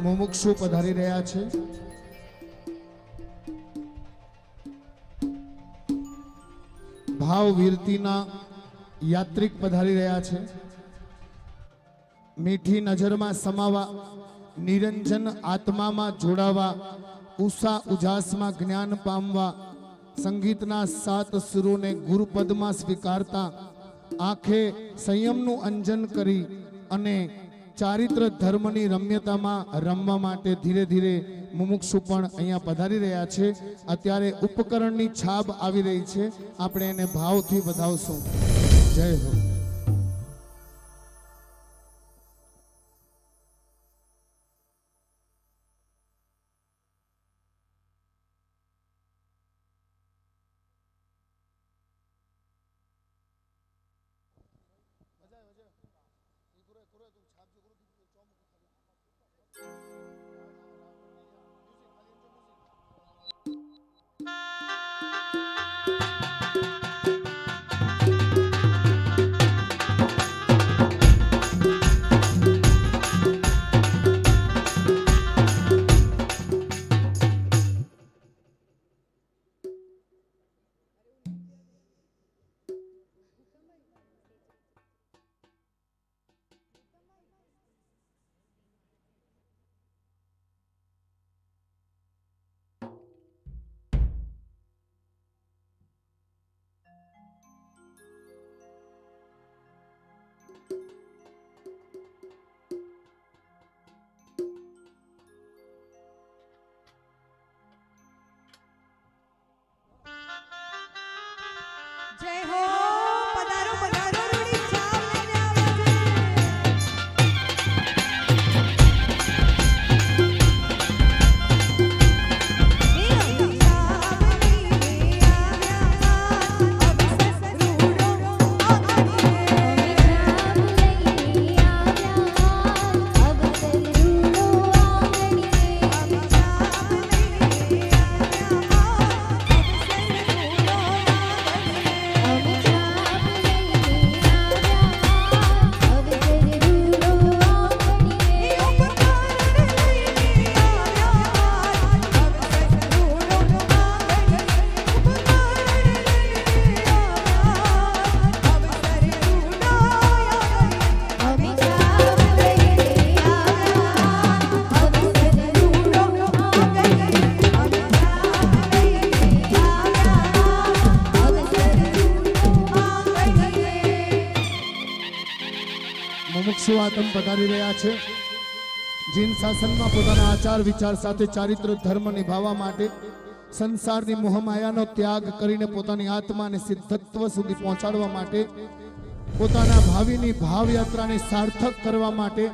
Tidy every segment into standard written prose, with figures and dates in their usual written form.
મુમુક્ષુ પધારી રહ્યા છે. ભાવ વીરતીના યાત્રિક પધારી રહ્યા છે. મીઠી નજરમાં સમાવા, નિરંજન આત્મામાં જોડાવા, ઉષા ઉજાસમાં જ્ઞાન પામવા, સંગીતના 7 સુરોને ગુરુપદમાં સ્વીકારતા, આંખે સંયમનું અંજન કરી અને ચારિત્ર ધર્મની રમ્યતામાં રમવા માટે ધીરે ધીરે મુમુક્ષુ પણ અહીંયા પધારી રહ્યા છે. અત્યારે ઉપકરણની છાપ આવી રહી છે, આપણે એને ભાવથી વધાવશું. જય હો. જય હો. પધારો પધારો રૂડી છાપ લઈને મુમુક્ષુ આતમ પધારી રહ્યા છે. જીન શાસનમાં પોતાના આચાર વિચાર સાથે ચારિત્ર ધર્મ નિભાવવા માટે, સંસારની મોહમાયાનો ત્યાગ કરીને પોતાની આત્માને સિદ્ધત્વ સુધી પહોંચાડવા માટે, પોતાના ભાવિની ભાવયાત્રાને સાર્થક કરવા માટે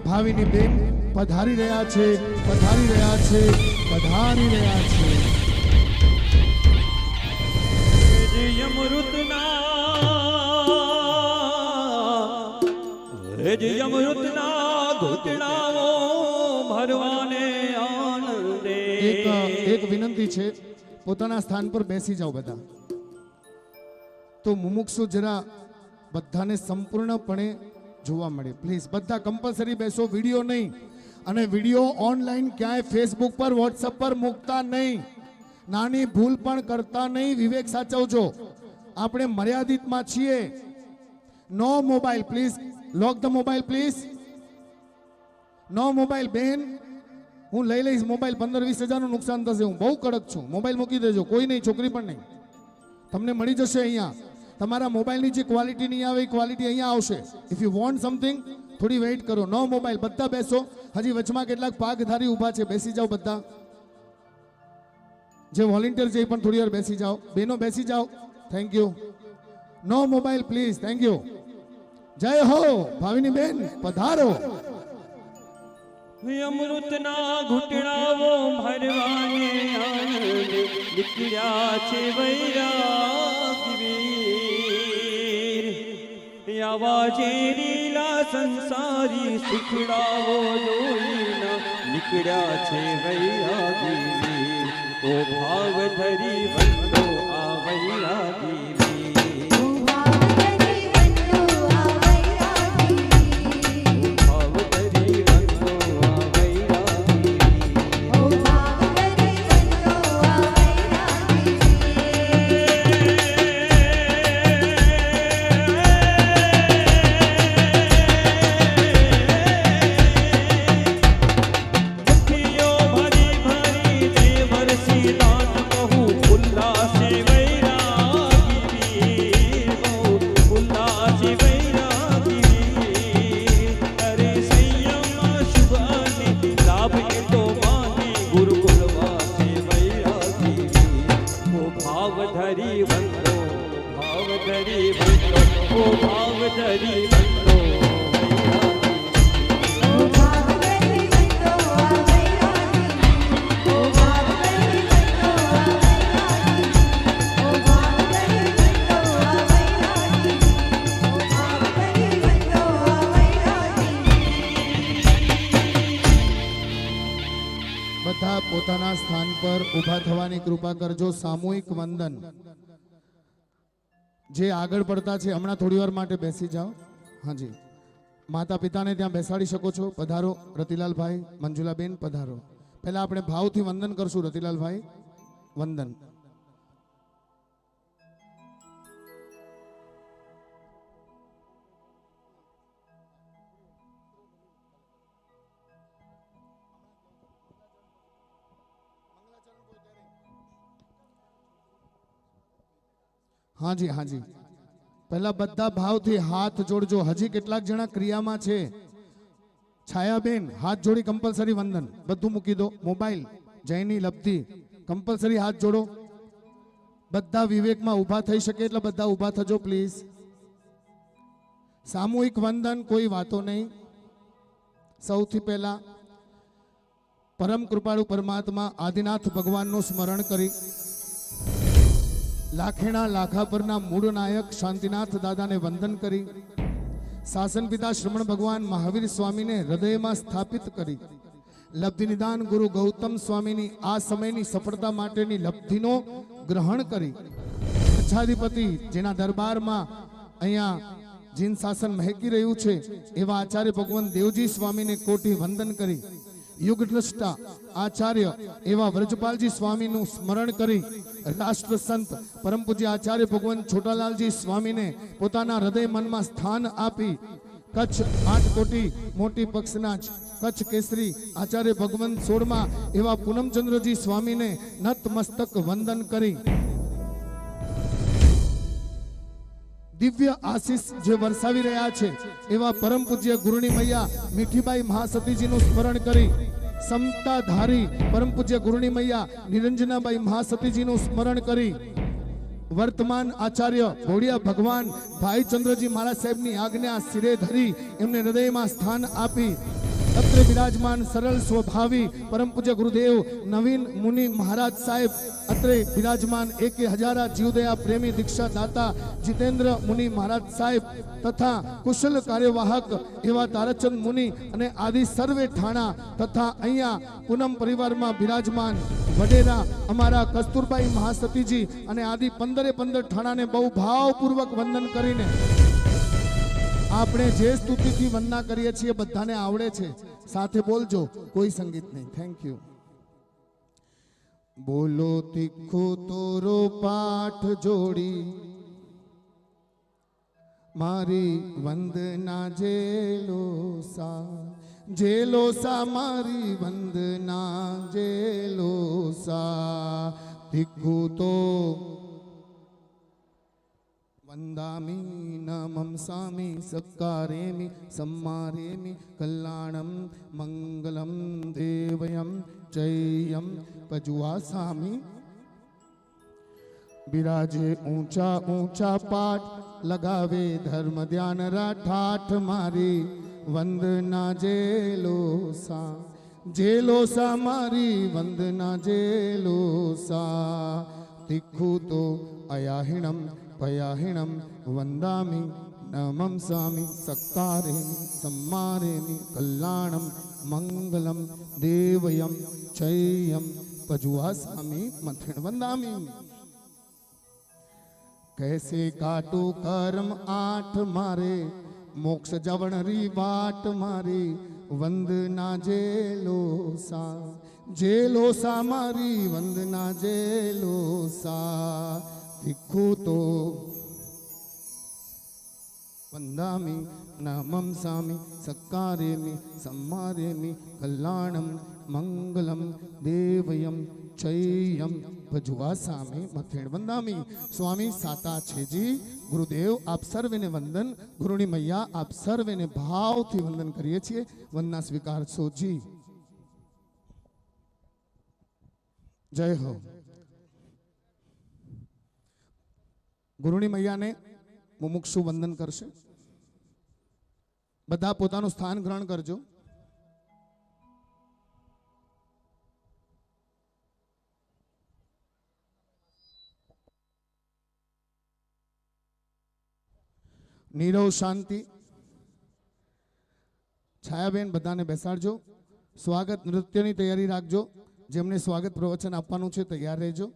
ભાવિની બેન પધારી રહ્યા છે, પધારી રહ્યા છે, પધારી રહ્યા છે. અમૃતના ઘૂંટણાઓ ભરવાને આનંદે. એક વિનંતી છે, પોતાના સ્થાન પર બેસી જાઓ બધા. તો મુમુક્ષુ જરા બધાને સંપૂર્ણપણે જોવા મળે. પ્લીઝ બધા કમ્પલસરી બેસો, વિડીયો નહીં. અને વિડીયો ઓનલાઈન ક્યાંય ફેસબુક પર, વોટ્સઅપ પર મૂકતા નહીં. નાની ભૂલ પણ કરતા નહીં. વિવેક સાચવજો, આપણે મર્યાદિતમાં છીએ. No mobile please. Lock the mobile please. No mobile. બેન, હું લઈ લઈશ મોબાઈલ. 15-20 હજારનું નુકસાન થશે. હું બહુ કડક છું. મોબાઈલ મૂકી દેજો. કોઈ નહીં, છોકરી પણ નહીં. તમને મળી જશે અહીંયા. તમારા મોબાઈલની જે ક્વોલિટી નહીં આવે એ ક્વોલિટી અહીંયા આવશે. ઇફ યુ વોન્ટ સમથિંગ, થોડી વેઇટ કરો. નો મોબાઈલ. બધા બેસો. હજી વચમાં કેટલાક પાકધારી ઊભા છે, બેસી જાઓ બધા. જે વોલેન્ટિયર છે એ પણ થોડી વાર બેસી જાઓ. બેનો બેસી જાઓ. Thank you. No mobile please. Thank you. જય હો. ભાવિની બેન પધારો. અમૃતના ઘૂંટણાઓ ભરવાને આનંદે નીકળ્યા છે વૈરાગીર. આવા જે લીલા સંસારી સુખડાઓ જોઈના નીકળ્યા છે વૈરાગીર. ઓ ભાવ ધરી વંદો આ વૈરાગીર. ભાવ ધરી વંદો આ વૈરાગી. ધરી વંદો ભાવ ધરી વંદો ઓ ભાવ ધરી વંદો ઓ ભાગવતી વંદો આ વૈરાગી ઓ ભાગવતી વંદો આ વૈરાગી ઓ ભાગવતી વંદો આ વૈરાગી ઓ ભાગવતી વંદો આ વૈરાગી બધા પોતાના સ્થાન પર ઊભા થવાની કૃપા કરજો. સામૂહિક વંદન. જે આગળ પડતા છે હમણાં થોડી વાર માટે બેસી જાઓ. હાજી, માતા પિતાને ત્યાં બેસાડી શકો છો. પધારો રતિલાલભાઈ, મંજુલાબેન પધારો. પહેલા આપણે ભાવથી વંદન કરશું. રતિલાલભાઈ વંદન. હાજી હાજી, પહેલા બધા ભાવથી હાથ જોડજો. હજી કેટલાક જણા ક્રિયામાં છે. છાયાબેન હાથ જોડી કમ્પલસરી વંદન. બધું મૂકી દો, મોબાઈલ જયની લબ્ધિ. કમ્પલસરી હાથ જોડો. બધા વિવેકમાં ઊભા થઈ શકે એટલે બધા ઊભા થજો પ્લીઝ. સામૂહિક વંદન, કોઈ વાતો નહીં. સૌથી પહેલા પરમ કૃપાળુ પરમાત્મા આદિનાથ ભગવાનનું સ્મરણ કરી લાખેણા લાખા પરના મૂળ નાયક શાંતિનાથ દાદાને વંદન કરી શાસન પિતા શ્રમણ ભગવાન મહાવીર સ્વામીને હૃદયમાં સ્થાપિત કરી લબ્ધિ નિદાન ગુરુ ગૌતમ સ્વામીની આ સમયની સફળતા માટેની લબ્ધિનો ગ્રહણ કરી અચ્છાધિપતિ જેના દરબારમાં અહીંયા જીન શાસન મહેકી રહ્યું છે એવા આચાર્ય ભગવાન દેવજી સ્વામીને કોટી વંદન કરી યુગ દ્રષ્ટા આચાર્ય એવા વ્રજપાલજી સ્વામીનું સ્મરણ કરી રાષ્ટ્ર સંત પરમ પૂજ્ય આચાર્ય ભગવાન છોટાલાલજી સ્વામીને પોતાના હૃદય મનમાં સ્થાન આપી કચ્છ 8 કોટી મોટી પક્ષના જ કચ્છ કેસરી આચાર્ય ભગવાન 16માં એવા પૂનમચંદ્રજી સ્વામીને નતમસ્તક વંદન કરી દિવ્ય આશીષ જે વરસાવી રહ્યા છે એવા પરમ પૂજ્ય ગુરુની મૈયા મીઠીબાઈ મહાસતીજીનું સ્મરણ કરી સમતાધારી પરમ પૂજ્ય ગુરુની મૈયા નિરંજનાબાઈ મહાસતીજીનું સ્મરણ કરી વર્તમાન આચાર્ય ભોળિયા ભગવાન ભાઈચંદ્રજી મહારાજ સાહેબની આજ્ઞા શિરે ધરી એમને હૃદયમાં સ્થાન આપી અત્રે બિરાજમાન સરળ સ્વભાવી પરમ પૂજ્ય ગુરુદેવ નવીન મુનિ મહારાજ સાહેબ અત્રે બિરાજમાન એક હજારા જીવદયા પ્રેમી દીક્ષા દાતા જીતેન્દ્ર મુનિ મહારાજ સાહેબ તથા કુશલ કાર્યવાહક એવા તારચંદ મુનિ અને આદિ સર્વે ઠાણા તથા અહીંયા પૂનમ પરિવારમાં બિરાજમાન વડેરા અમારા કસ્તુરબાઈ મહાસતીજી અને આદિ 15 ઠાણાને બહુ ભાવપૂર્વક વંદન કરીને આપણે જે સ્તુતિથી વંદના કરીએ છીએ બધાને આવડે છે. સાથે બોલજો, કોઈ સંગીત નહીં. Thank you. બોલો તીખો તોરો પાઠ જોડી મારી વંદના જેલો સા મારી વંદના જેલો સા તીખું તો વંદામી નમં સામી સક્કારેમી सम्मारेमि कल्याणं मंगलम देवयं जयं पजुआसामी बिराजे ऊंचा ऊंचा पाठ लगावे धर्म ध्यान राठाठ मारी वंदना जेलो सा मारी वंदना जेलो सा तिखु तो अयाहिणम पयाहिणम वंदामि नमं सामि सक्तारेमि सम्मारेमि कल्याणं मंगलम देवयं चय्यं पजुआसामि मथेण वंदामि कैसे काटू कर्म आठ मारे मोक्ष जवणरी बाट मारी वंदना जेलो सा मारी वंदना जेलो सा दिखू तो वंदामि नमं सामि सक्कारेमि सम्मारेमि कल्याणं मंगलम देवयं चय्यं भजुआसामि मथेण वंदामि। स्वामी साता छे जी गुरुदेव आप सर्वे ने वंदन गुरुनी मैया आप सर्वे ने भाव थी वंदन करिए छे वंदना स्वीकार छो जी। जय हो। ગુરુની મૈયાને મુમુક્ષુ વંદન કરશે. બધા પોતાનું સ્થાન ગ્રહણ કરજો. નીરવ શાંતિ. છાયાબેન બધાને બેસાડજો. સ્વાગત નૃત્યની તૈયારી રાખજો. જેમને સ્વાગત પ્રવચન આપવાનું છે તૈયાર રહેજો.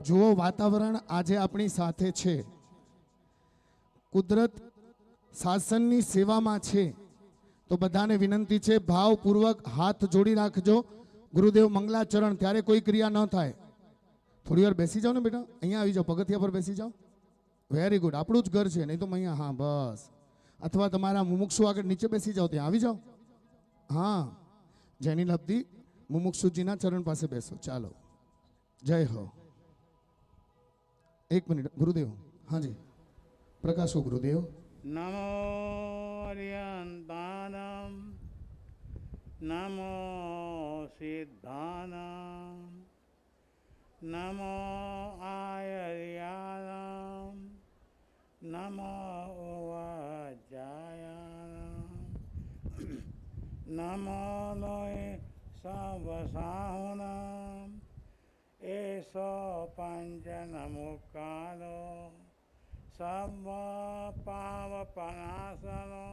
જુઓ, વાતાવરણ આજે આપણી સાથે છે. કુદરત શાસનની સેવામાં છે. તો બધાને વિનંતી છે, ભાવપૂર્વક હાથ જોડી રાખજો. ગુરુદેવ મંગલાચરણ, ત્યારે કોઈ ક્રિયા ન થાય. થોડી વાર બેસી જાઓ ને બેટા, અહીંયા આવી જાઓ, પગથિયા પર બેસી જાઓ. વેરી ગુડ, આપણું જ ઘર છે, નહીં તો અહીંયા. હા બસ. અથવા તમારા મુમુક્ષુ આગળ નીચે બેસી જાઓ, ત્યાં આવી જાઓ. હા, જેની લબ્ધિ મુમુક્ષુજીના ચરણ પાસે બેસો. ચાલો, જય હો. એક મિનિટ ગુરુદેવ. હાજી, પ્રકાશો ગુરુદેવ. નમો અર્યંતાનમ નમો સિદ્ધાનમ નમો આયર્યાનમ નમો વજ્જાયાનમ નમો લોય સવસાહુનમ એસો પંચનમુકાલો સર્વ પાવપનાસનો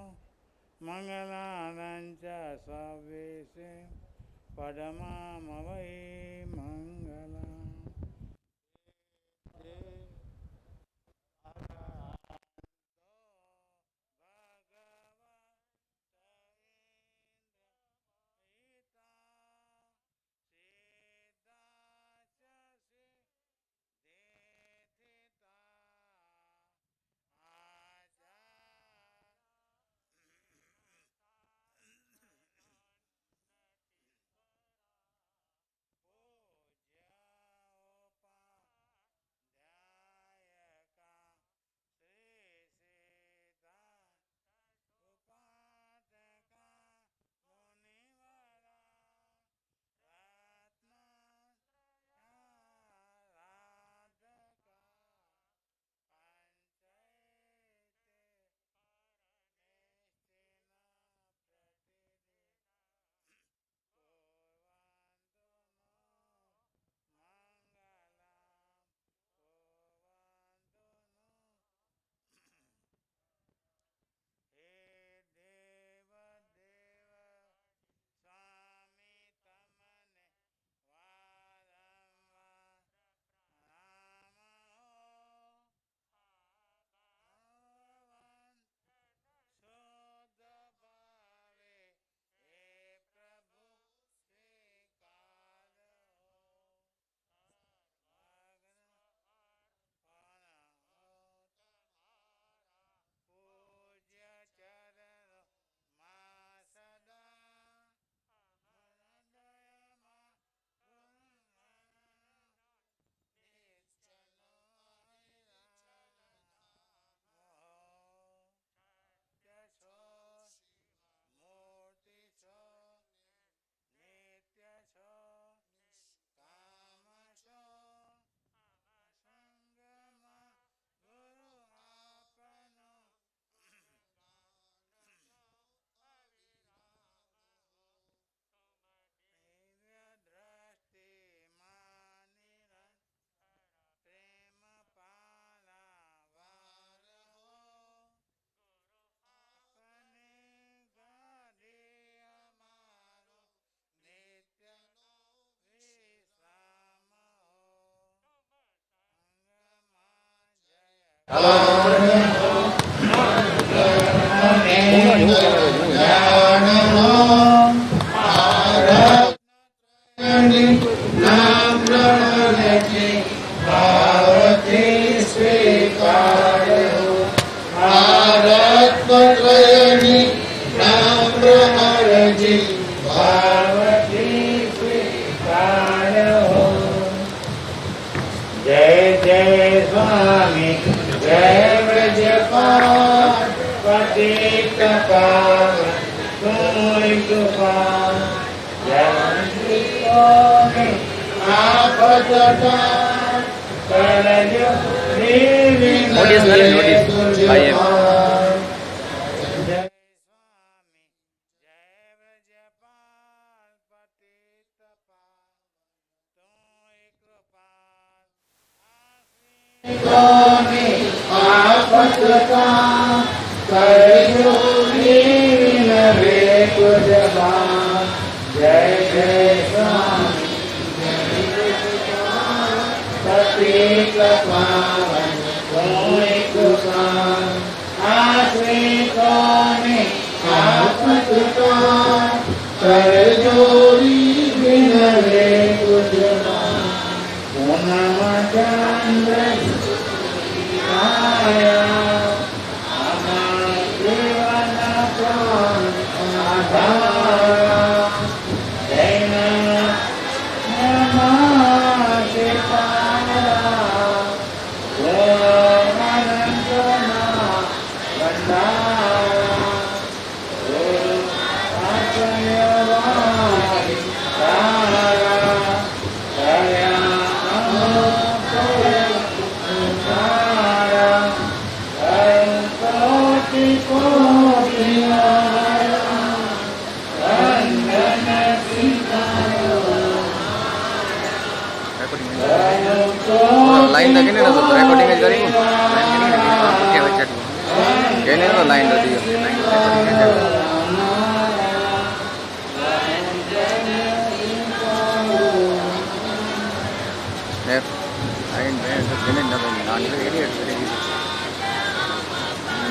મંગલાનંચ સવેશે પડમામવૈ મંગલા. પતિત પાવન તુય કૃપા જય આપત કરજો નોટિસ કરે નોટિસ ભાઈ એમ જય સ્વામી જય વ્રજપાલ પતિત પાવન તુય કૃપા જય જય સ્વામી પતિત પાવન તુય કૃપા આશ્રિતોને આપત કરજો વિનવે પૂજવા પૂનમ ચંદ્ર આયા અમારા જીવન પ્રાણ આધાર જૈના નમાસે પારા ગોમનંદના વંદારા ગુરુ આચર્યવારી તારા લાઈન તો કેને નતો રેકોર્ડિંગ જ કરી કે વચ્ચે કેને તો લાઈન હતી લાઈન બે તો કેને નતો નાની એડિટ કરી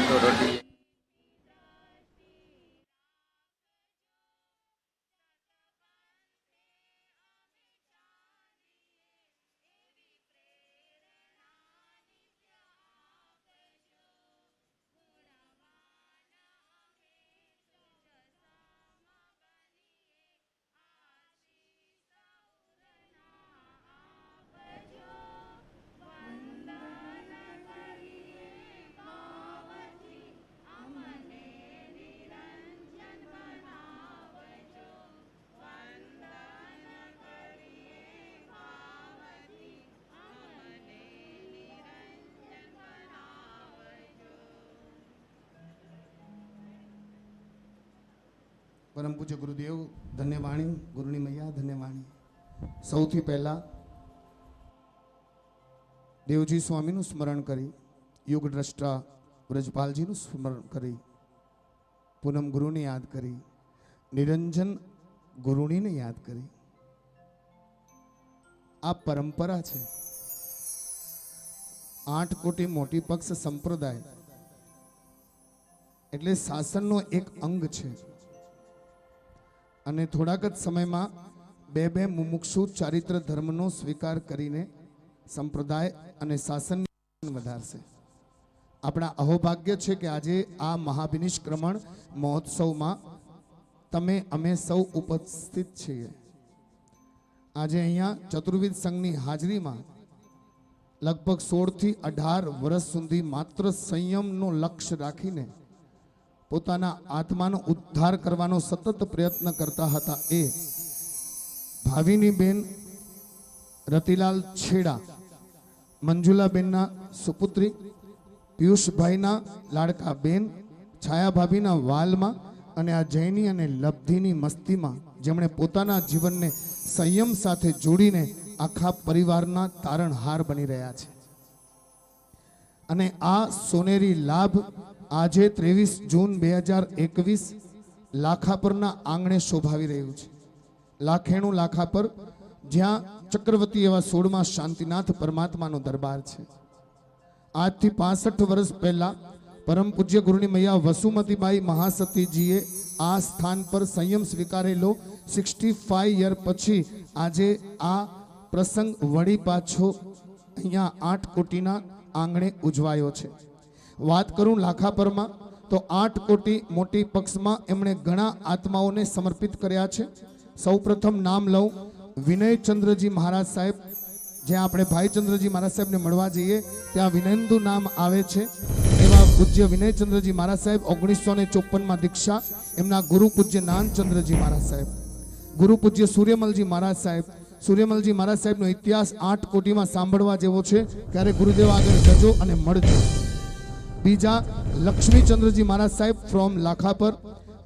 તો રોટી પરમ પૂજ્ય ગુરુદેવ ધન્યવાણી, ગુરુની મૈયા ધન્યવાણી. સૌથી પહેલા દેવજી સ્વામીનું સ્મરણ કરી, યુગ દ્રષ્ટા વ્રજપાલજીનું સ્મરણ કરી, પૂનમ ગુરુને યાદ કરી, નિરંજન ગુરુણીને યાદ કરી. આ પરંપરા છે. 8 કોટી મોટી પક્ષ સંપ્રદાય એટલે શાસનનો એક અંગ છે. અને થોડાક જ સમયમાં બે મુમુક્ષુ ચારિત્ર ધર્મનો સ્વીકાર કરીને સંપ્રદાય અને શાસન વધારશે. આપણા અહોભાગ્ય છે કે આજે આ મહાવિનિષ્ક્રમણ મહોત્સવમાં તમે અમે સૌ ઉપસ્થિત છીએ. આજે અહીંયા ચતુર્વિધ સંઘની હાજરીમાં લગભગ 16 થી 18 વર્ષ સુધી માત્ર સંયમનો લક્ષ્ય રાખીને પોતાના આત્માનો ઉદ્ધાર કરવાનો સતત પ્રયત્ન કરતા હતા એ ભાવિની બેન રતિલાલ છેડા, મંજુલાબેનના સુપુત્રી, પિયુષભાઈના લાડકા બેન, છાયા ભાભીના વાલમાં અને આ જૈની અને લબ્ધિની મસ્તીમાં જેમણે પોતાના જીવનને સંયમ સાથે જોડીને આખા પરિવારના તારણહાર બની રહ્યા છે. અને આ સોનેરી લાભ આજે 23 જૂન 2021 લાખાપરના આંગણે શોભાવી રહ્યું છે. લાખેણું લાખાપર, જ્યાં ચક્રવર્તી એવા 16મા શાંતિનાથ પરમાત્માનો દરબાર છે. આજથી 65 વર્ષ પહેલા પરમ પૂજ્ય ગુરુની મૈયા વસુમતીબાઈ મહાસતીજીએ આ સ્થાન પર સંયમ સ્વીકારેલો 65 યર પછી આજે આ પ્રસંગ વળી પાછો અહીંયા 8 કોટીના આંગણે ઉજવાયો છે. વાત કરું લાખાપરમાં તો 8 કોટી મોટી પક્ષમાં એમણે ઘણા આત્માઓને સમર્પિત કર્યા છે. સૌપ્રથમ નામ લઉં વિનયચંદ્રજી મહારાજ સાહેબ. જ્યાં આપણે ભાઈચંદ્રજી મહારાજ સાહેબને મળવા જઈએ ત્યાં વિનયંદુ નામ આવે છે. એવા પૂજ્ય વિનયચંદ્રજી મહારાજ સાહેબ 1954માં દીક્ષા, એમના ગુરુ પૂજ્ય નાનચંદ્રજી મહારાજ સાહેબ, ગુરુ પૂજ્ય સૂર્યમલજી મહારાજ સાહેબ. સૂર્યમલજી મહારાજ સાહેબનો ઇતિહાસ 8 કોટીમાં સાંભળવા જેવો છે. ત્યારે ગુરુદેવ આગળ જજો અને મળજો. બીજા લક્ષ્મીચંદ્રજી મહારાજ સાહેબ ફ્રોમ લાખાપર,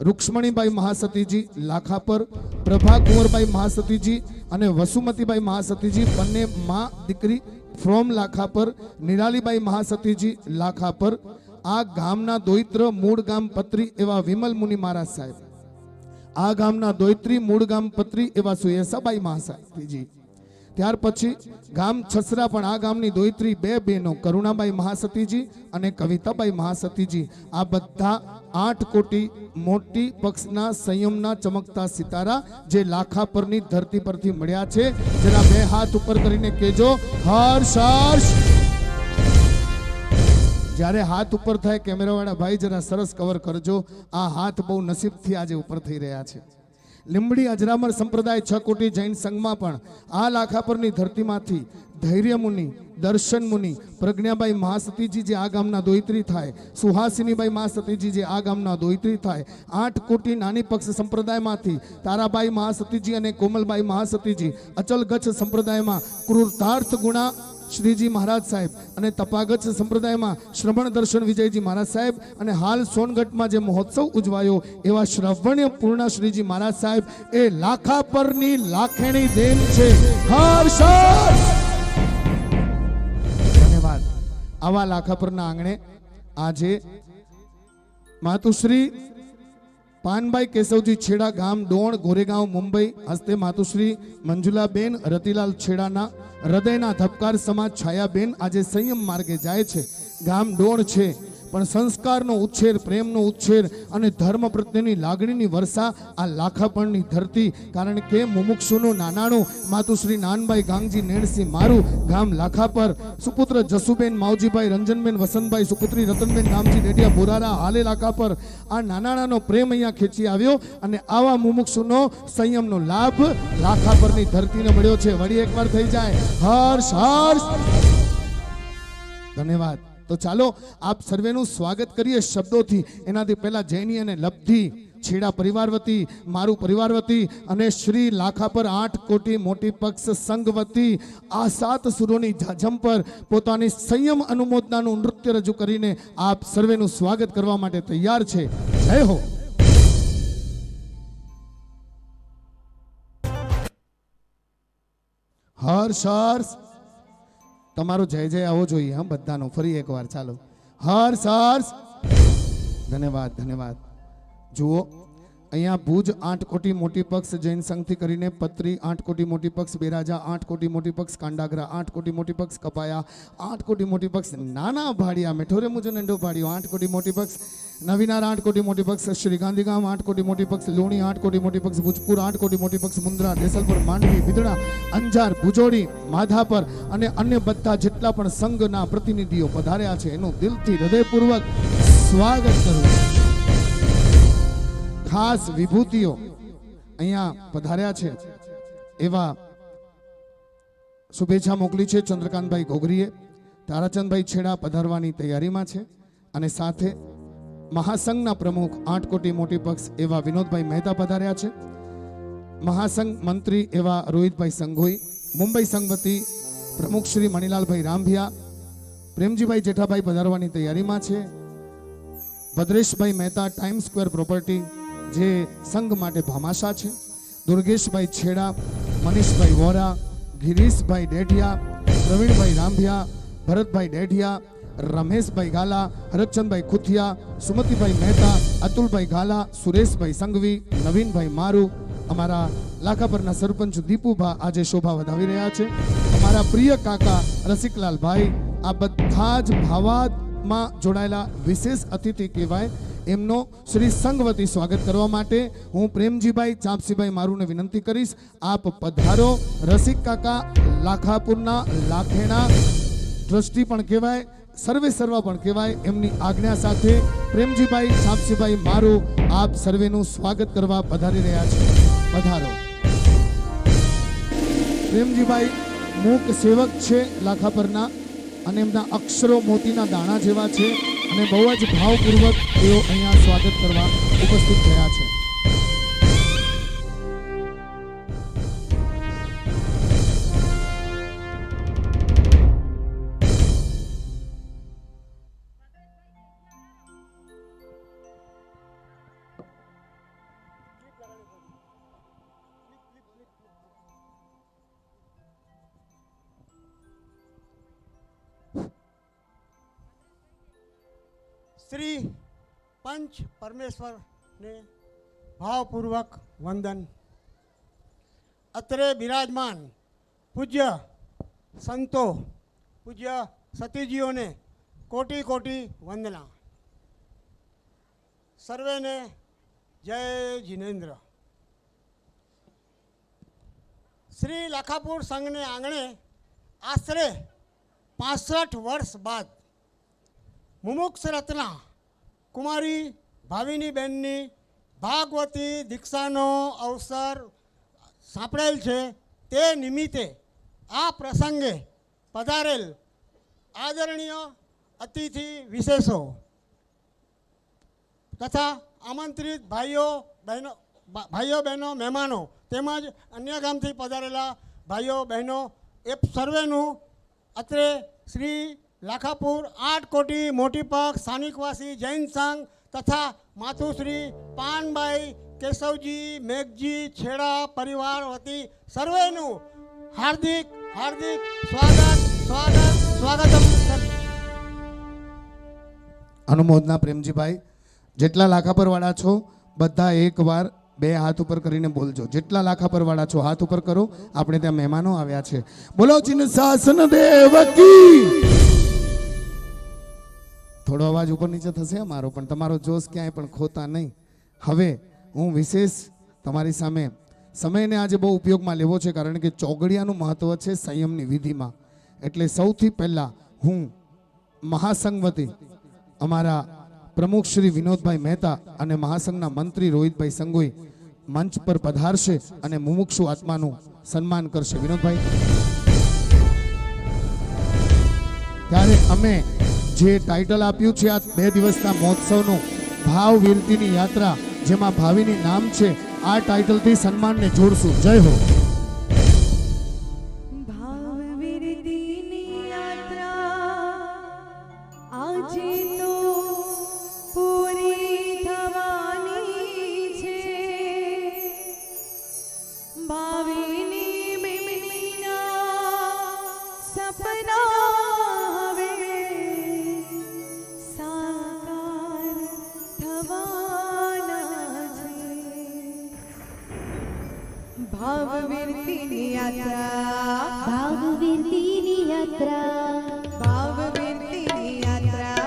રૂક્ષ્મણીબાઈ મહાસતીજી લાખાપર, પ્રભા કુંવરબાઈ મહાસતીજી અને વસુમતીબાઈ મહાસતીજી બંને માં દીકરી ફ્રોમ લાખાપર, નિરાલીબાઈ મહાસતીજી લાખાપર. આ ગામના દોઈત્ર મૂળ ગામ પત્રી એવા વિમલ મુનિ મહારાજ સાહેબ, આ ગામના દોઈત્રી મૂળ ગામ પત્રી એવા સુયેસાબાઈ મહાસતીજી. ત્યાર પછી ગામ છસરા પણ આ ગામની દોઈત્રી 2 બહેનો કરુણાબાઈ મહાસતીજી અને કવિતાબાઈ મહાસતીજી. આ બધા 8 કોટી મોટી પક્ષના સંયમના ચમકતા સિતારા જે લાખાપરની ધરતી પરથી મળ્યા છે. જરા 2 હાથ ઉપર કરીને કહેજો હર્ષ હર્ષ. જ્યારે હાથ ઉપર થાય કેમેરાવાળા ભાઈ જરા સરસ કવર કરજો. આ હાથ બહુ નસીબથી આજે ઉપર થઈ રહ્યા છે. લીંબડી અજરામર સંપ્રદાય 6 કોટી જૈન સંઘમાં પણ આ લાખાપરની ધરતીમાંથી ધૈર્ય મુનિ, દર્શન મુનિ, પ્રજ્ઞાબાઈ મહાસતીજી જે આ ગામના દોઈત્રી થાય, સુહાસિનીબાઈ મહાસતીજી જે આ ગામના દોઈત્રી થાય, 8 કોટી નાની પક્ષ સંપ્રદાયમાંથી તારાબાઈ મહાસતીજી અને કોમલબાઈ મહાસતીજી, અચલગચ્છ સંપ્રદાયમાં ક્રૂરતાર્થ ગુણા શ્રીજી મહારાજ સાહેબ અને તપાગચ્છ સંપ્રદાયમાં શ્રવણ દર્શન વિજયજી મહારાજ સાહેબ અને હાલ સોનગઢમાં જે મહોત્સવ ઉજવાયો એવા શ્રવણ્ય પૂર્ણ શ્રીજી મહારાજ સાહેબ એ લાખાપરની લાખેણી દેન છે. હર્ષ ધન્યવાદ. આવા લાખાપરના આંગણે આજે માતુશ્રી પાનભાઈ કેશવજી છેડા ગામ ડોણ ગોરેગાંવ મુંબઈ હસ્તે માતુશ્રી મંજુલાબેન રતિલાલ છેડાના હૃદયના ધબકાર સમાજ છાયાબેન આજે સંયમ માર્ગે જાય છે. ગામ ડોણ છે પણ સંસ્કારનો ઉછેર, પ્રેમનો ઉછેર અને ધર્મ પ્રત્યેની લાગણીની વર્ષા આ લાખાપણની ધરતી. કારણ કે મુમુક્ષુનું નાનાણું માતુશ્રી નાનભાઈ ગાંગજી નેણસી મારું ગામ લાખાપર, સુપુત્ર જસુબેન માવજીભાઈ રંજનબેન વસંતભાઈ, સુપુત્રી રતનબેન ગામજી ડેડિયા બોરારા હાલે લાખાપર. આ નાનાણાનો પ્રેમ અહીંયા ખેંચી આવ્યો અને આવા મુમુક્ષુનો સંયમનો લાભ લાખાપરની ધરતીને મળ્યો છે. વળી એકવાર થઈ જાય હર્ષ હર્ષ. ધન્યવાદ. તો ચાલો આપ સર્વેનું સ્વાગત કરીએ શબ્દોથી. એનાથી પહેલા જૈની અને લબ્ધિ છેડા પરિવાર વતી, મારું પરિવાર વતી અને શ્રી લાખાપર 8 કોટી મોટી પક્ષ સંઘ વતી આ 7 સુરોની જાજમ પર પોતાની સંયમ અનુમોદનાનું નૃત્ય રજૂ કરીને આપ સર્વેનું સ્વાગત કરવા માટે તૈયાર છે. જય હો. હર્ષ હર્ષ. તમારો જય જય આવો જોઈએ. હા બધાનો ફરી એકવાર ચાલો હર્ષ હર્ષ. ધન્યવાદ ધન્યવાદ. જુઓ અહીંયા ભુજ 8 કોટી મોટી પક્ષ જૈન સંઘથી કરીને પત્રી 8 કોટી મોટી પક્ષ બેરાજા, 8 કોટી મોટી પક્ષ કાંડાગરા, 8 કોટી મોટી પક્ષ કપાયા, 8 કોટી મોટી પક્ષ નાના ભાડિયા મેઠોરે મુજો નંડો ભાડિયો, 8 કોટી મોટી પક્ષ નવીનાર, 8 કોટી મોટી પક્ષ શ્રી ગાંધીગામ, 8 કોટી મોટી પક્ષ લુણી, 8 કોટી મોટી પક્ષ ભુજપુર, 8 કોટી મોટી પક્ષ મુન્દ્રા, દેસલપુર, માંડવી, બિદડા, અંજાર, ભુજોડી, માધાપર અને અન્ય બધા જેટલા પણ સંઘના પ્રતિનિધિઓ પધાર્યા છે એનું દિલથી હૃદયપૂર્વક સ્વાગત કરું. ખાસ વિભૂતિઓ અહીંયા પધાર્યા છે એવા શુભેચ્છા મોકલી છે ચંદ્રકાંતભાઈ ઘોઘરીએ. તારાચંદભાઈ છેડા પધારવાની તૈયારીમાં છે અને સાથે મહાસંઘના પ્રમુખ 8 કોટી મોટી પક્ષ એવા વિનોદભાઈ મહેતા પધાર્યા છે. મહાસંઘ મંત્રી એવા રોહિતભાઈ સંઘોઈ, મુંબઈ સંઘ વતી પ્રમુખ શ્રી મણિલાલભાઈ રામભિયા, પ્રેમજીભાઈ જેઠાભાઈ પધારવાની તૈયારીમાં છે. Bhadreshbhai Mehta time square property જે સંઘ માટે ભામાશા છે. દુર્ગેશભાઈ છેડા, મનીષભાઈ વોરા, ગિરીશભાઈ ડેઢિયા, પ્રવીણભાઈ રામભિયા, ભરતભાઈ ડેઢિયા, રમેશભાઈ ગાલા, હરકચંદભાઈ ખુથિયા, સુમતિભાઈ મહેતા, અતુલભાઈ ગાલા, સુરેશભાઈ સંઘવી, નવીનભાઈ મારુ, અમારા લાખાપરના સરપંચ દીપુભા આજે શોભા વધાવી રહ્યા છે. અમારા પ્રિય કાકા રસિકલાલભાઈ, આ બધા જ ભાવાદમાં જોડાયેલા વિશેષ અતિથિ કહેવાય. એમનો શ્રી સંઘ વતી સ્વાગત કરવા માટે હું પ્રેમજીભાઈ ચાંપસીભાઈ મારુને વિનંતી કરીશ. આપ પધારો. રસિક કાકા લાખાપુરના લાખેણા ટ્રસ્ટી પણ કહેવાય, સર્વે સર્વા પણ કહેવાય. એમની આજ્ઞા સાથે પ્રેમજીભાઈ ચાંપસીભાઈ મારુ આપ સર્વેનું સ્વાગત કરવા પધારી રહ્યા છે. પધારો. પ્રેમજીભાઈ મૂક સેવક છે લાખાપરના અને એમના અક્ષરો મોતીના દાણા જેવા છે અને બહુ જ ભાવપૂર્વક તેઓ અહીંયા સ્વાગત કરવા ઉપસ્થિત થયા છે. શ્રી પંચ પરમેશ્વરને ભાવપૂર્વક વંદન. અત્રે બિરાજમાન પૂજ્ય સંતો, પૂજ્ય સતીજીઓને કોટી કોટી વંદના. સર્વેને જય જિનેન્દ્ર. શ્રી લાખાપુર સંઘને આંગણે આશરે 65 વર્ષ બાદ મુમુક્ષ રત્ના કુમારી ભાવિની બહેનની ભાગવતી દીક્ષાનો અવસર સાંપડેલ છે. તે નિમિત્તે આ પ્રસંગે પધારેલ આદરણીય અતિથિ વિશેષો તથા આમંત્રિત ભાઈઓ બહેનો મહેમાનો તેમજ અન્ય ગામથી પધારેલા ભાઈઓ બહેનો એ સર્વેનું અત્રે શ્રી લાખાપુર 8 કોટી મોટી પગ સ્થાનિકવાસી જૈન સંઘ તથા માતુશ્રી પાનબાઈ કેશવજી મેઘજી છેડા પરિવાર વતી સર્વેનું હાર્દિક હાર્દિક સ્વાગતમ. અનુમોદના પ્રેમજીભાઈ, જેટલા લાખાપરવાળા છો બધા એકવાર 2 હાથ ઉપર કરીને બોલજો. જેટલા લાખાપરવાળા છો હાથ ઉપર કરો. આપણે ત્યાં મહેમાનો આવ્યા છે. બોલો ચિન શાસન દેવ કી. થોડો અવાજ ઉપર નીચે થશે અમારો, પણ તમારો જોશ ક્યાંય પણ ખોતા નહીં. હવે હું વિશેષ તમારી સામે સમયને આજે બહુ ઉપયોગમાં લેવો છે, કારણ કે ચોગડિયાનું મહત્વ છે સંયમની વિધિમાં. એટલે સૌથી પહેલાં હું મહાસંઘ વતી અમારા પ્રમુખ શ્રી વિનોદભાઈ મહેતા અને મહાસંઘના મંત્રી રોહિતભાઈ સંઘોઈ મંચ પર પધારશે અને મુમુક્ષુ આત્માનું સન્માન કરશે. વિનોદભાઈ, ત્યારે અમે જે ટાઇટલ આપ્યું છે આ 2 દિવસના મહોત્સવનું, ભાવ વીરતીની યાત્રા, જેમાં ભાવિની નામ છે, આ ટાઇટલથી સન્માનને જોડશું. જય હો. ભાવ વિરતીની યાત્રા આજે તો પૂરી થવાની છે. ભાવિની બેનના સપના હવે સાકાર થવાના છે. ભાવ વિરતીની યાત્રા, ભાવ વીરતીની યાત્રા, ભાવ વિરતીની યાત્રા,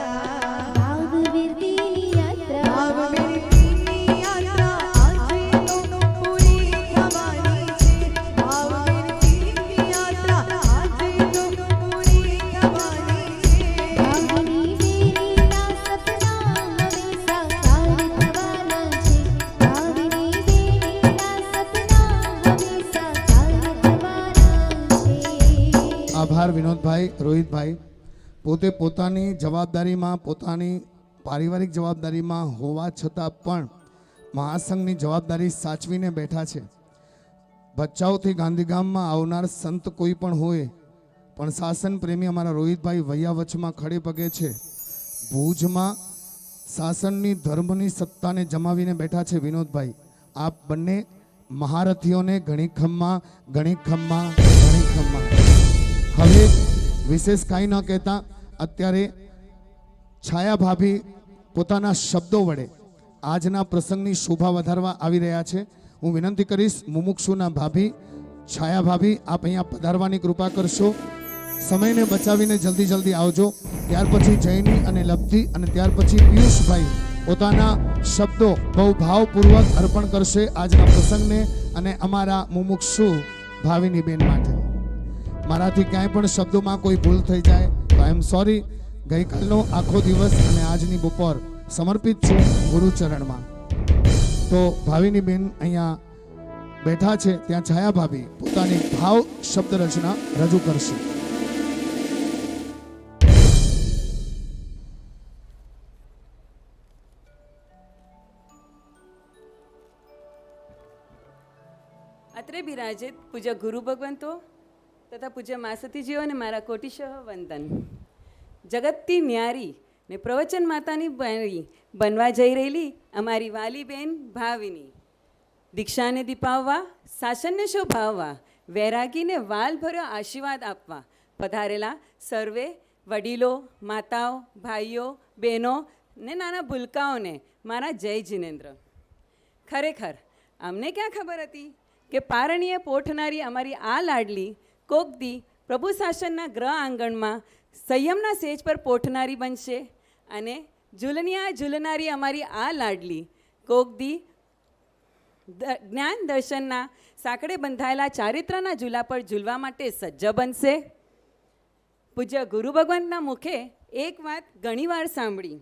ભાવ વીરતીની યાત્રા, ભાવ વિરતીની યાત્રા આજે તો પૂરી થવાની છે. ભાવ વિરતીની યાત્રા આજે તો પૂરી થવાની છે. ભાવની બેનના સપના હવે સાકાર થવાના છે. ભાવની બેનના સપના હવે સાકાર થવાના છે. આભાર વિનોદભાઈ, રોહિતભાઈ. પોતે પોતાની જવાબદારીમાં, પોતાની પારિવારિક જવાબદારીમાં હોવા છતાં પણ મહાસંઘની જવાબદારી સાચવીને બેઠા છે. ભચાઉથી ગાંધીગામમાં આવનાર સંત કોઈ પણ હોય, પણ શાસન પ્રેમી અમારા રોહિતભાઈ વૈયાવચમાં ખડે પગે છે. ભુજમાં શાસનની ધર્મની સત્તાને જમાવીને બેઠા છે વિનોદભાઈ. આપ બંને મહારથીઓને ઘણી ખમ્મા, ઘણી ખમ્મા, ઘણી ખમ્મા. હવે વિશેષ કાંઈ ન કહેતા અત્યારે છાયા ભાભી પોતાના શબ્દો વડે આજના પ્રસંગની શોભા વધારવા આવી રહ્યા છે. હું વિનંતી કરીશ મુમુક્ષુના ભાભી છાયા ભાભી, આપ અહીંયા પધારવાની કૃપા કરશો. સમયને બચાવીને જલ્દી જલ્દી આવજો. ત્યાર પછી જયની અને લબ્ધિ અને ત્યાર પછી પિયુષભાઈ પોતાના શબ્દો બહુ ભાવપૂર્વક અર્પણ કરશે આજના પ્રસંગને અને અમારા મુમુક્ષુ ભાવિની બેન માટે. મારાથી ક્યાંય પણ શબ્દોમાં કોઈ ભૂલ થઈ જાય તો આઈ એમ સોરી. ગઈકાલનો આખો દિવસ અને આજની બપોર સમર્પિત છું ગુરુચરણમાં. તો ભાવિની બેન અહીંયા બેઠા છે, ત્યાં છાયા ભાભી પોતાની ભાવ શબ્દ રચના રજૂ કરશે. વિરાજિત પૂજ્ય ગુરુ ભગવંતો તથા પૂજ્ય માસતીજીઓને મારા કોટિશઃ વંદન. જગતથી ન્યારી ને પ્રવચન માતાની બહેરી બનવા જઈ રહેલી અમારી વાલી બેન ભાવિની, દીક્ષાને દીપાવવા, શાસનને શોભાવવા, વૈરાગીને વાલભર્યો આશીર્વાદ આપવા પધારેલા સર્વે વડીલો, માતાઓ, ભાઈઓ, બહેનો ને નાના ભૂલકાઓને મારા જય જિનેન્દ્ર. ખરેખર અમને ક્યાં ખબર હતી કે પારણીએ પોઠનારી અમારી આ લાડલી કોકદી પ્રભુ શાસનના ગ્રહ આંગણમાં સંયમના સેજ પર પોઠનારી બનશે અને ઝૂલનિયા ઝૂલનારી અમારી આ લાડલી કોકદી જ્ઞાન દર્શનના સાંકળે બંધાયેલા ચારિત્રના ઝૂલા પર ઝૂલવા માટે સજ્જ બનશે. પૂજ્ય ગુરુ ભગવંતના મુખે એક વાત ઘણીવાર સાંભળી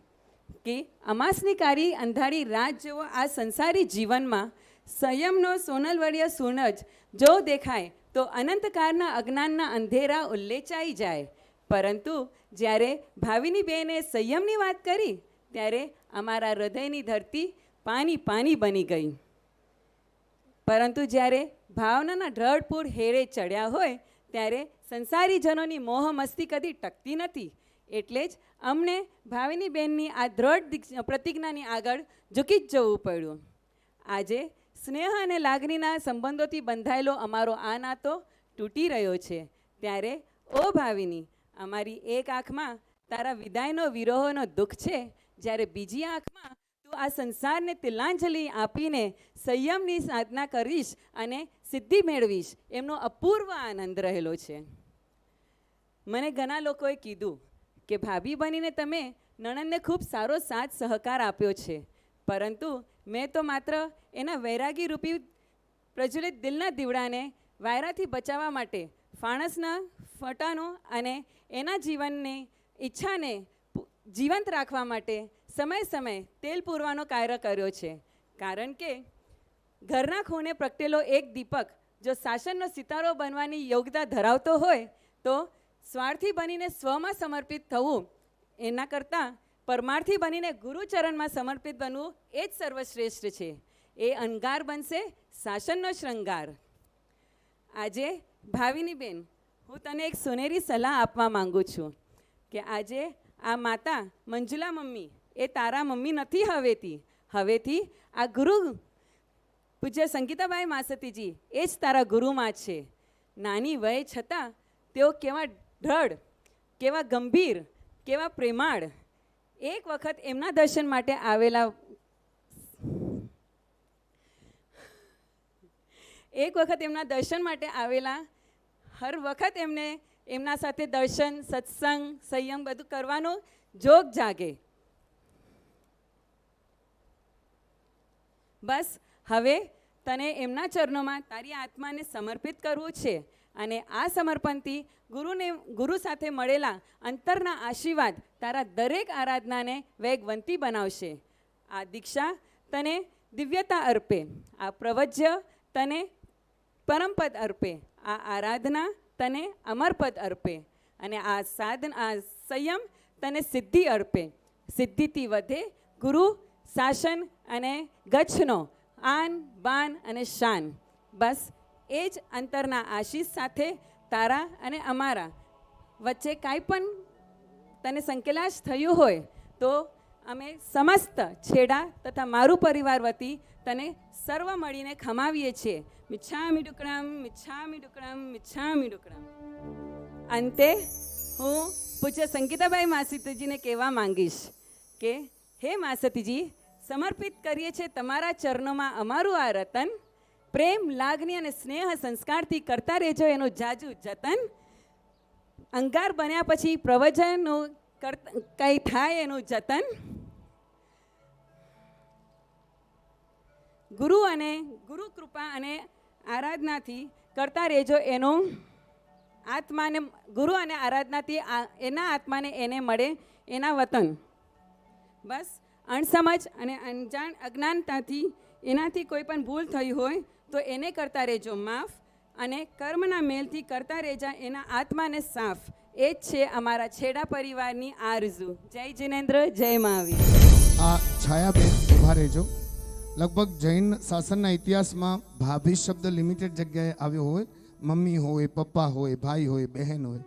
કે અમાસની કારી અંધારી રાત જેવો આ સંસારી જીવનમાં સંયમનો સોનલવડિયો સૂરજ જો દેખાય તો અનંતકાળના અજ્ઞાનના અંધેરા ઉલ્લેચાઈ જાય. પરંતુ જ્યારે ભાવિની બેને સંયમની વાત કરી ત્યારે અમારા હૃદયની ધરતી પાણી પાણી બની ગઈ. પરંતુ જ્યારે ભાવનાના દ્રઢપૂર હેરે ચડ્યા હોય ત્યારે સંસારીજનોની મોહ મસ્તી કદી ટકતી નથી. એટલે જ અમને ભાવિની બહેનની આ દ્રઢ પ્રતિજ્ઞાની આગળ ઝૂકી જ જવું પડ્યું. આજે સ્નેહ અને લાગણીના સંબંધોથી બંધાયેલો અમારો આ નાતો તૂટી રહ્યો છે ત્યારે ઓ ભાવિની, અમારી એક આંખમાં તારા વિદાયનો વિરહોનો દુઃખ છે, જ્યારે બીજી આંખમાં તું આ સંસારને તિલાંજલિ આપીને સંયમની સાધના કરીશ અને સિદ્ધિ મેળવીશ એમનો અપૂર્વ આનંદ રહેલો છે. મને ઘણા લોકોએ કીધું કે ભાભી બનીને તમે નણંદને ખૂબ સારો સાથ સહકાર આપ્યો છે, પરંતુ મેં તો માત્ર એના વૈરાગી રૂપી પ્રજ્વલિત દિલના દીવડાને વાયરાથી બચાવવા માટે ફાણસના ફટાનો અને એના જીવનની ઈચ્છાને જીવંત રાખવા માટે સમય સમય તેલ પૂરવાનો કાર્ય કર્યો છે. કારણ કે ઘરના ખૂણે પ્રગટેલો એક દીપક જો શાસનનો સિતારો બનવાની યોગ્યતા ધરાવતો હોય તો સ્વાર્થી બનીને સ્વમાં સમર્પિત થવું એના કરતાં પરમાર્થી બનીને ગુરુચરણમાં સમર્પિત બનવું એ જ સર્વશ્રેષ્ઠ છે. એ અંગાર બનશે શાસનનો શૃંગાર. આજે ભાવિની બેન, હું તને એક સોનેરી સલાહ આપવા માંગુ છું કે આજે આ માતા મંજુલા મમ્મી એ તારા મમ્મી નથી હવેથી આ ગુરુ પૂજ્ય સંગીતાબાઈ માસતીજી એ જ તારા ગુરુમાં છે. નાની વય છતાં તેઓ કેવા દ્રઢ, કેવા ગંભીર, કેવા પ્રેમાળ. એક વખત એમના દર્શન માટે આવેલા હર વખત એમને એમના સાથે દર્શન, સત્સંગ, સંયમ બધું કરવાનો જોગ જાગે. બસ હવે તને એમના ચરણોમાં તારી આત્માને સમર્પિત કરવું છે અને આ સમર્પણથી ગુરુ સાથે મળેલા અંતરના આશીર્વાદ તારા દરેક આરાધનાને વેગવંતી બનાવશે. આ દીક્ષા તને દિવ્યતા અર્પે, આ પ્રવજ્ય તને પરમપદ અર્પે, આ આરાધના તને અમરપદ અર્પે અને આ સંયમ તને સિદ્ધિ અર્પે. સિદ્ધિથી વધે ગુરુ, શાસન અને ગચ્છનો આન, બાન અને શાન. બસ એ જ અંતરના આશીષ સાથે તારા અને અમારા વચ્ચે કાંઈ પણ તને સંકેલાશ થયું હોય તો અમે સમસ્ત છેડા તથા મારું પરિવાર વતી તને સર્વ મળીને ખમાવીએ છીએ. મિચ્છામિ ડુક્કડમ, મિચ્છામિ ડુક્કડમ, મિચ્છામિ ડુક્કડમ. અંતે હું પૂજ્ય સંગીતાબાઈ માસતીજીને કહેવા માંગીશ કે હે માસતીજી, સમર્પિત કરીએ છીએ તમારા ચરણોમાં અમારું આ રતન. પ્રેમ, લાગણી અને સ્નેહ સંસ્કારથી કરતા રહેજો એનું જાજુ જતન. અંગાર બન્યા પછી પ્રવચનનું કંઈ થાય એનું જતન. ગુરુ કૃપા અને આરાધનાથી કરતા રહેજો એનું આત્માને, ગુરુ અને આરાધનાથી એના આત્માને એને મળે એના વતન. બસ અણસમજ અને અજ્ઞાનતાથી એનાથી કોઈ પણ ભૂલ થઈ હોય તો એને કરતા રહેજો માફ અને કર્મના મેલથી કરતા રહેજા એના આત્માને સાફ. એ જ છે અમારા છેડા પરિવારની આરઝુ. જય જિનેન્દ્ર, જય મહાવીર. આ છાયાબેન ઊભા રહેજો. લગભગ જૈન શાસનના ઇતિહાસમાં ભાભી શબ્દ લિમિટેડ જગ્યાએ આવ્યો હોય, મમ્મી હોય, પપ્પા હોય, ભાઈ હોય, બહેન હોય,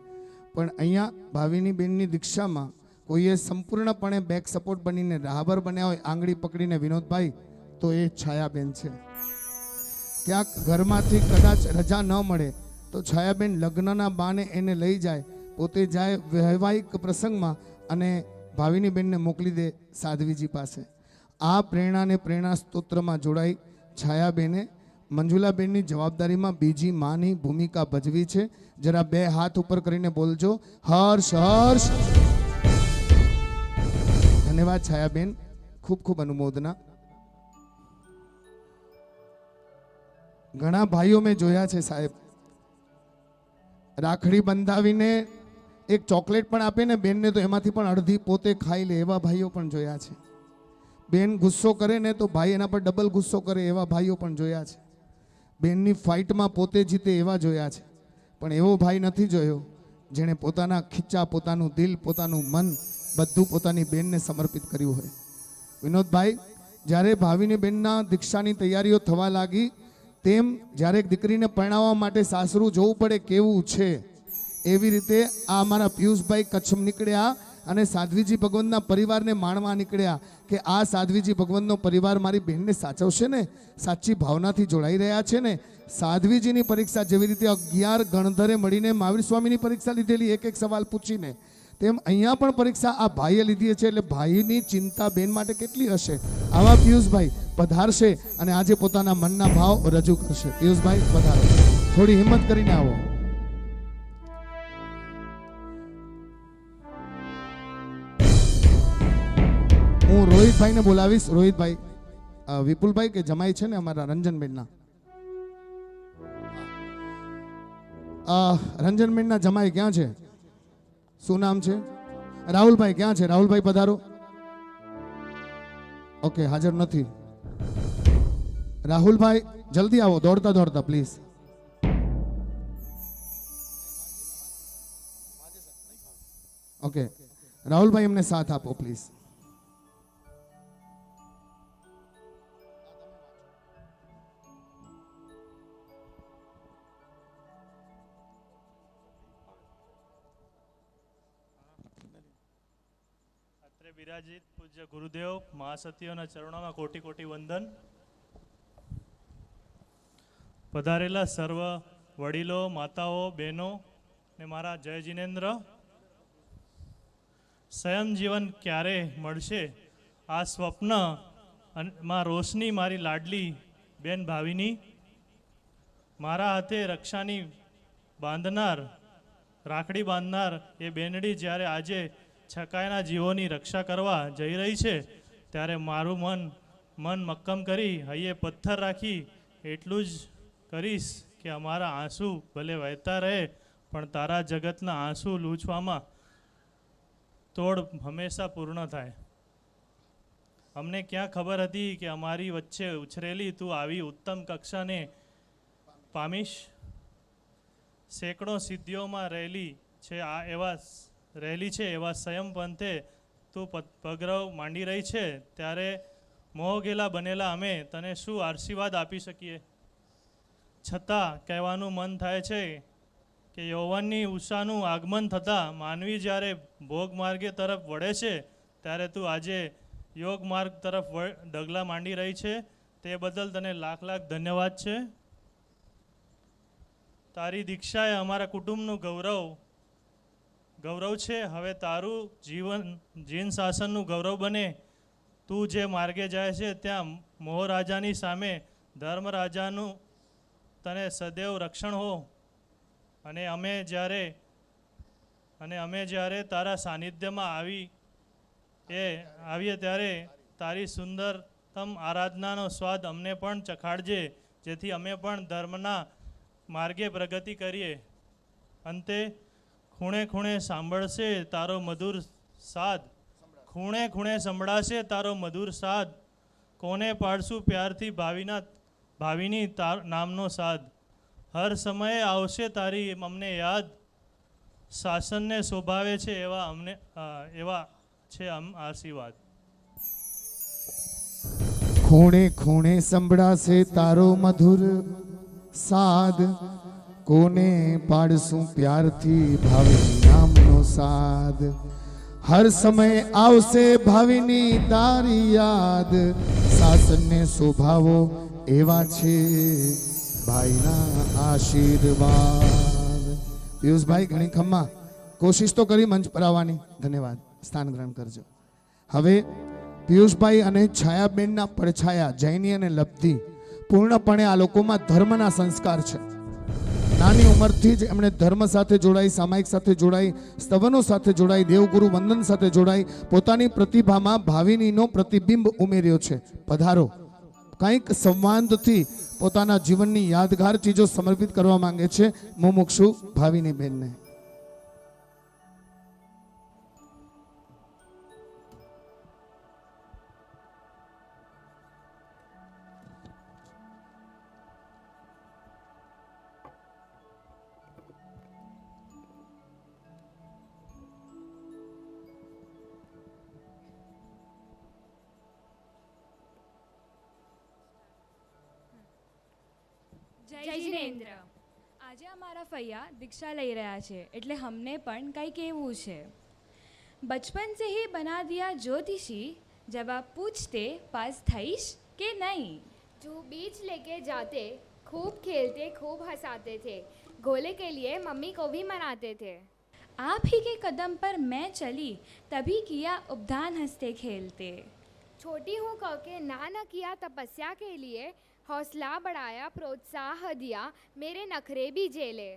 પણ અહીંયા ભાવિની બેનની દીક્ષામાં કોઈએ સંપૂર્ણપણે બેક સપોર્ટ બનીને રાહબર બન્યા હોય આંગળી પકડીને વિનોદભાઈ, તો એ છાયાબેન છે. ક્યાંક ઘરમાંથી કદાચ રજા ન મળે તો છાયાબેન લગ્નના બાને એને લઈ જાય, પોતે જાય વૈવાહિક પ્રસંગમાં અને ભાવિની બેનને મોકલી દે સાધ્વીજી પાસે. આ પ્રેરણાને પ્રેરણા સ્તોત્રમાં જોડાઈ છાયાબેને મંજુલાબેનની જવાબદારીમાં બીજી માની ભૂમિકા ભજવી છે. જરા 2 હાથ ઉપર કરીને બોલજો, હર્ષ હર્ષ. ધન્યવાદ છાયાબેન, ખૂબ ખૂબ અનુમોદના. ઘણા ભાઈઓ મેં જોયા છે સાહેબ, રાખડી બંધાવીને એક ચોકલેટ પણ આપે ને બેનને, તો એમાંથી પણ અડધી પોતે ખાઈ લે, એવા ભાઈઓ પણ જોયા છે. બેન ગુસ્સો કરે ને તો ભાઈ એના પર ડબલ ગુસ્સો કરે, એવા ભાઈઓ પણ જોયા છે. બેનની ફાઇટમાં પોતે જીતે એવા જોયા છે. પણ એવો ભાઈ નથી જોયો જેણે પોતાના ખીચા, પોતાનું દિલ, પોતાનું મન બધું પોતાની બેનને સમર્પિત કર્યું હોય. વિનોદભાઈ, જ્યારે ભાવિની બેનના દીક્ષાની તૈયારીઓ થવા લાગી, તેમ જ્યારે એક દીકરીને પરણાવવા માટે સાસરું જવું પડે કેવું છે, એવી રીતે આ અમારા પિયુષભાઈ કચ્છ નીકળ્યા અને સાધ્વીજી ભગવંતના પરિવારને માણવા નીકળ્યા કે આ સાધ્વીજી ભગવંતનો પરિવાર મારી બહેનને સાચવશે ને, સાચી ભાવનાથી જોડાઈ રહ્યા છે ને. સાધ્વીજીની પરીક્ષા જેવી રીતે 11 ગણધરે મળીને મહાવીર સ્વામીની પરીક્ષા લીધેલી, એક એક સવાલ પૂછીને, તેમ અહીંયા પણ પરીક્ષા આ ભાઈએ લીધી છે. એટલે ભાઈની ચિંતા બેન માટે કેટલી હશે. આવા પિયુષભાઈ પધારશે અને આજે પોતાના મનના ભાવ રજૂ કરશે. પિયુષભાઈ પધારો, થોડી હિંમત કરીને આવો. હું રોહિતભાઈને બોલાવીશ. રોહિતભાઈ, વિપુલભાઈ કે જમાઈ છે ને અમારા રંજનબેનના, રંજનબેનના જમાઈ ક્યાં છે? શું નામ છે? રાહુલભાઈ ક્યાં છે? રાહુલભાઈ પધારો. ઓકે, હાજર નથી. રાહુલભાઈ જલ્દી આવો, દોડતા દોડતા પ્લીઝ. ઓકે, રાહુલભાઈ એમને સાથ આપો પ્લીઝ. વિરાજિત પૂજ્ય ગુરુદેવ મહાસતીઓના ચરણોમાં કોટી કોટી વંદન. પધારેલા સર્વ વડીલો, માતાઓ, બહેનો ને મારા જય જિનેન્દ્ર. સ્વયં જીવન ક્યારે મળશે આ સ્વપ્ન માં રોશની મારી લાડલી બેન ભાવિની, મારા હાથે રક્ષાની બાંધનાર, રાખડી બાંધનાર એ બેનડી જ્યારે આજે છકાયેલા જીવોની રક્ષા કરવા જઈ રહી છે, ત્યારે મારું મન મક્કમ કરી હૈયે પથ્થર રાખી એટલું જ કરીશ કે અમારા આંસુ ભલે વહેતા રહે, પણ તારા જગતના આંસુ લૂછવામાં તોડ હંમેશા પૂર્ણ થાય. અમને ક્યાં ખબર હતી કે અમારી વચ્ચે ઉછરેલી તું આવી ઉત્તમ કક્ષાને પામીશ. સેંકડો સિદ્ધિઓમાં રહેલી છે એવા સંયમ પંથે તું પગરવ માંડી રહી છે, ત્યારે મોહગેલા બનેલા અમે તને શું આશીર્વાદ આપી શકીએ. છતાં કહેવાનું મન થાય છે કે યૌવનની ઉષાનું આગમન થતાં માનવી જ્યારે ભોગ માર્ગે તરફ વળે છે, ત્યારે તું આજે યોગ માર્ગ તરફ ડગલા માંડી રહી છે. તે બદલ તને લાખ લાખ ધન્યવાદ છે. તારી દીક્ષાએ અમારા કુટુંબનું ગૌરવ છે. હવે તારું જીન શાસનનું ગૌરવ બને. તું જે માર્ગે જાય છે ત્યાં મોહ રાજાની સામે ધર્મ રાજાનું તને સદૈવ રક્ષણ હો. અને અમે જ્યારે તારા સાનિધ્યમાં આવીએ ત્યારે તારી સુંદરતમ આરાધનાનો સ્વાદ અમને પણ ચખાડજે, જેથી અમે પણ ધર્મના માર્ગે પ્રગતિ કરીએ. અંતે ખૂણે ખૂણે સાંભળશે તારો મધુર સાદ, ખૂણે ખૂણે સંભળાશે તારો મધુર સાદ. કોને પાડશું પ્યારથી ભાવિની નામનો સાદ. હર સમયે આવશે તારી અમને યાદ. શાસનને શોભાવે છે એવા છે આશીર્વાદ. ખૂણે ખૂણે સંભળાશે તારો મધુર સાદ, કોને પાડશું પ્યારથી ભાવિની નામનો સાદ, હર સમય આવશે ભાવિની તારી યાદ, સાસનને શોભાવો એવા છે ભાઈના આશીર્વાદ. પિયુષભાઈ ઘણી ખમ્મા કોશિશ તો કરી મંચ પર આવવાની, ધન્યવાદ. સ્થાન ગ્રહણ કરજો. હવે પિયુષભાઈ અને છાયાબેનના પડછાયા જૈની અને લબ્ધિ પૂર્ણપણે આ લોકોમાં ધર્મના સંસ્કાર છે. નાની ઉંમરથી જ એમણે ધર્મ સાથે જોડાઈ, સામાયિક સાથે જોડાઈ, સ્તવનો સાથે જોડાઈ, દેવગુરુ વંદન સાથે જોડાઈ, પોતાની પ્રતિભામાં ભાવિનીનો પ્રતિબિંબ ઉમેર્યો છે. પધારો. કંઈક સંવાદથી પોતાના જીવનની યાદગાર ચીજો સમર્પિત કરવા માંગે છે મુમુક્ષુ ભાવિની બેનને. જય જિનેન્દ્ર. આજે અમારા ફૈયા દીક્ષા લઈ રહ્યા છે, એટલે હમને પણ કંઈ કહેવું છે. બચપન से ही बना दिया ज्योतिषी, जब आप पूछते पास थईश કે નહીં. जो बीच लेके जाते, खूब खेलते, खूब हंसाते थे, गोले के लिए मम्मी को भी मनाते थे. आप ही के कदम पर मैं चली, तभी किया उपधान हंसते खेलते. छोटी हूँ कह के ना किया तपस्या के लिए, हौसला बढ़ाया, प्रोत्साह दिया, मेरे नखरे भी झेले.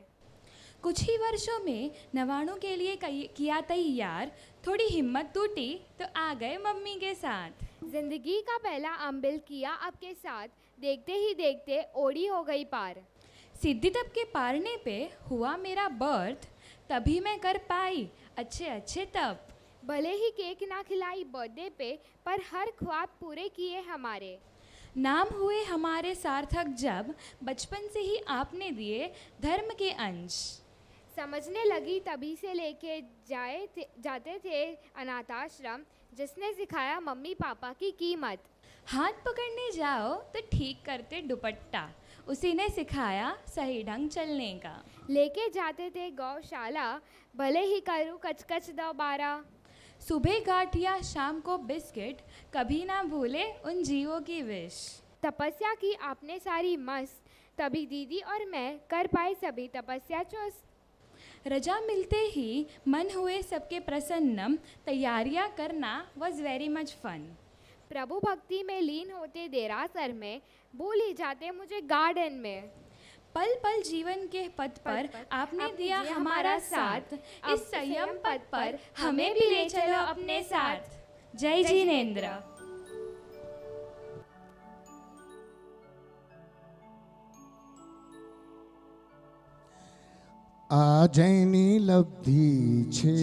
कुछ ही वर्षों में 99 के लिए किया तैयार, थोड़ी हिम्मत टूटी तो आ गए मम्मी के साथ. जिंदगी का पहला अम्बिल किया आपके साथ, देखते ही देखते ओड़ी हो गई पार. सिद्धि तब के पारने पे हुआ मेरा बर्थ, तभी मैं कर पाई अच्छे अच्छे तप. भले ही केक ना खिलाई बर्थडे पे, पर हर ख्वाब पूरे किए हमारे. नाम हुए हमारे सार्थक जब बचपन से ही आपने दिए धर्म के अंश. समझने लगी तभी से लेके जाते थे अनाथाश्रम, जिसने सिखाया मम्मी पापा की कीमत. हाथ पकड़ने जाओ तो ठीक करते दुपट्टा, उसी ने सिखाया सही ढंग चलने का. लेके जाते थे गौशाला, भले ही करूँ कचकच दोबारा. सुबह गाठिया शाम को बिस्किट, कभी ना भूले उन जीवों की विश. तपस्या की आपने सारी मस्त, तभी दीदी और मैं कर पाए सभी तपस्या चुस्त. रजा मिलते ही मन हुए सबके प्रसन्नम, तैयारियां करना वॉज वेरी मच फन. प्रभु भक्ति में लीन होते देरासर में, भूल ही जाते मुझे गार्डन में. पल पल जीवन के पथ पर आपने दिया हमारा साथ, इस संयम पथ पर हमें भी ले चलो अपने साथ. जय जिनेंद्र. આ જૈની લબ્ધિ છે,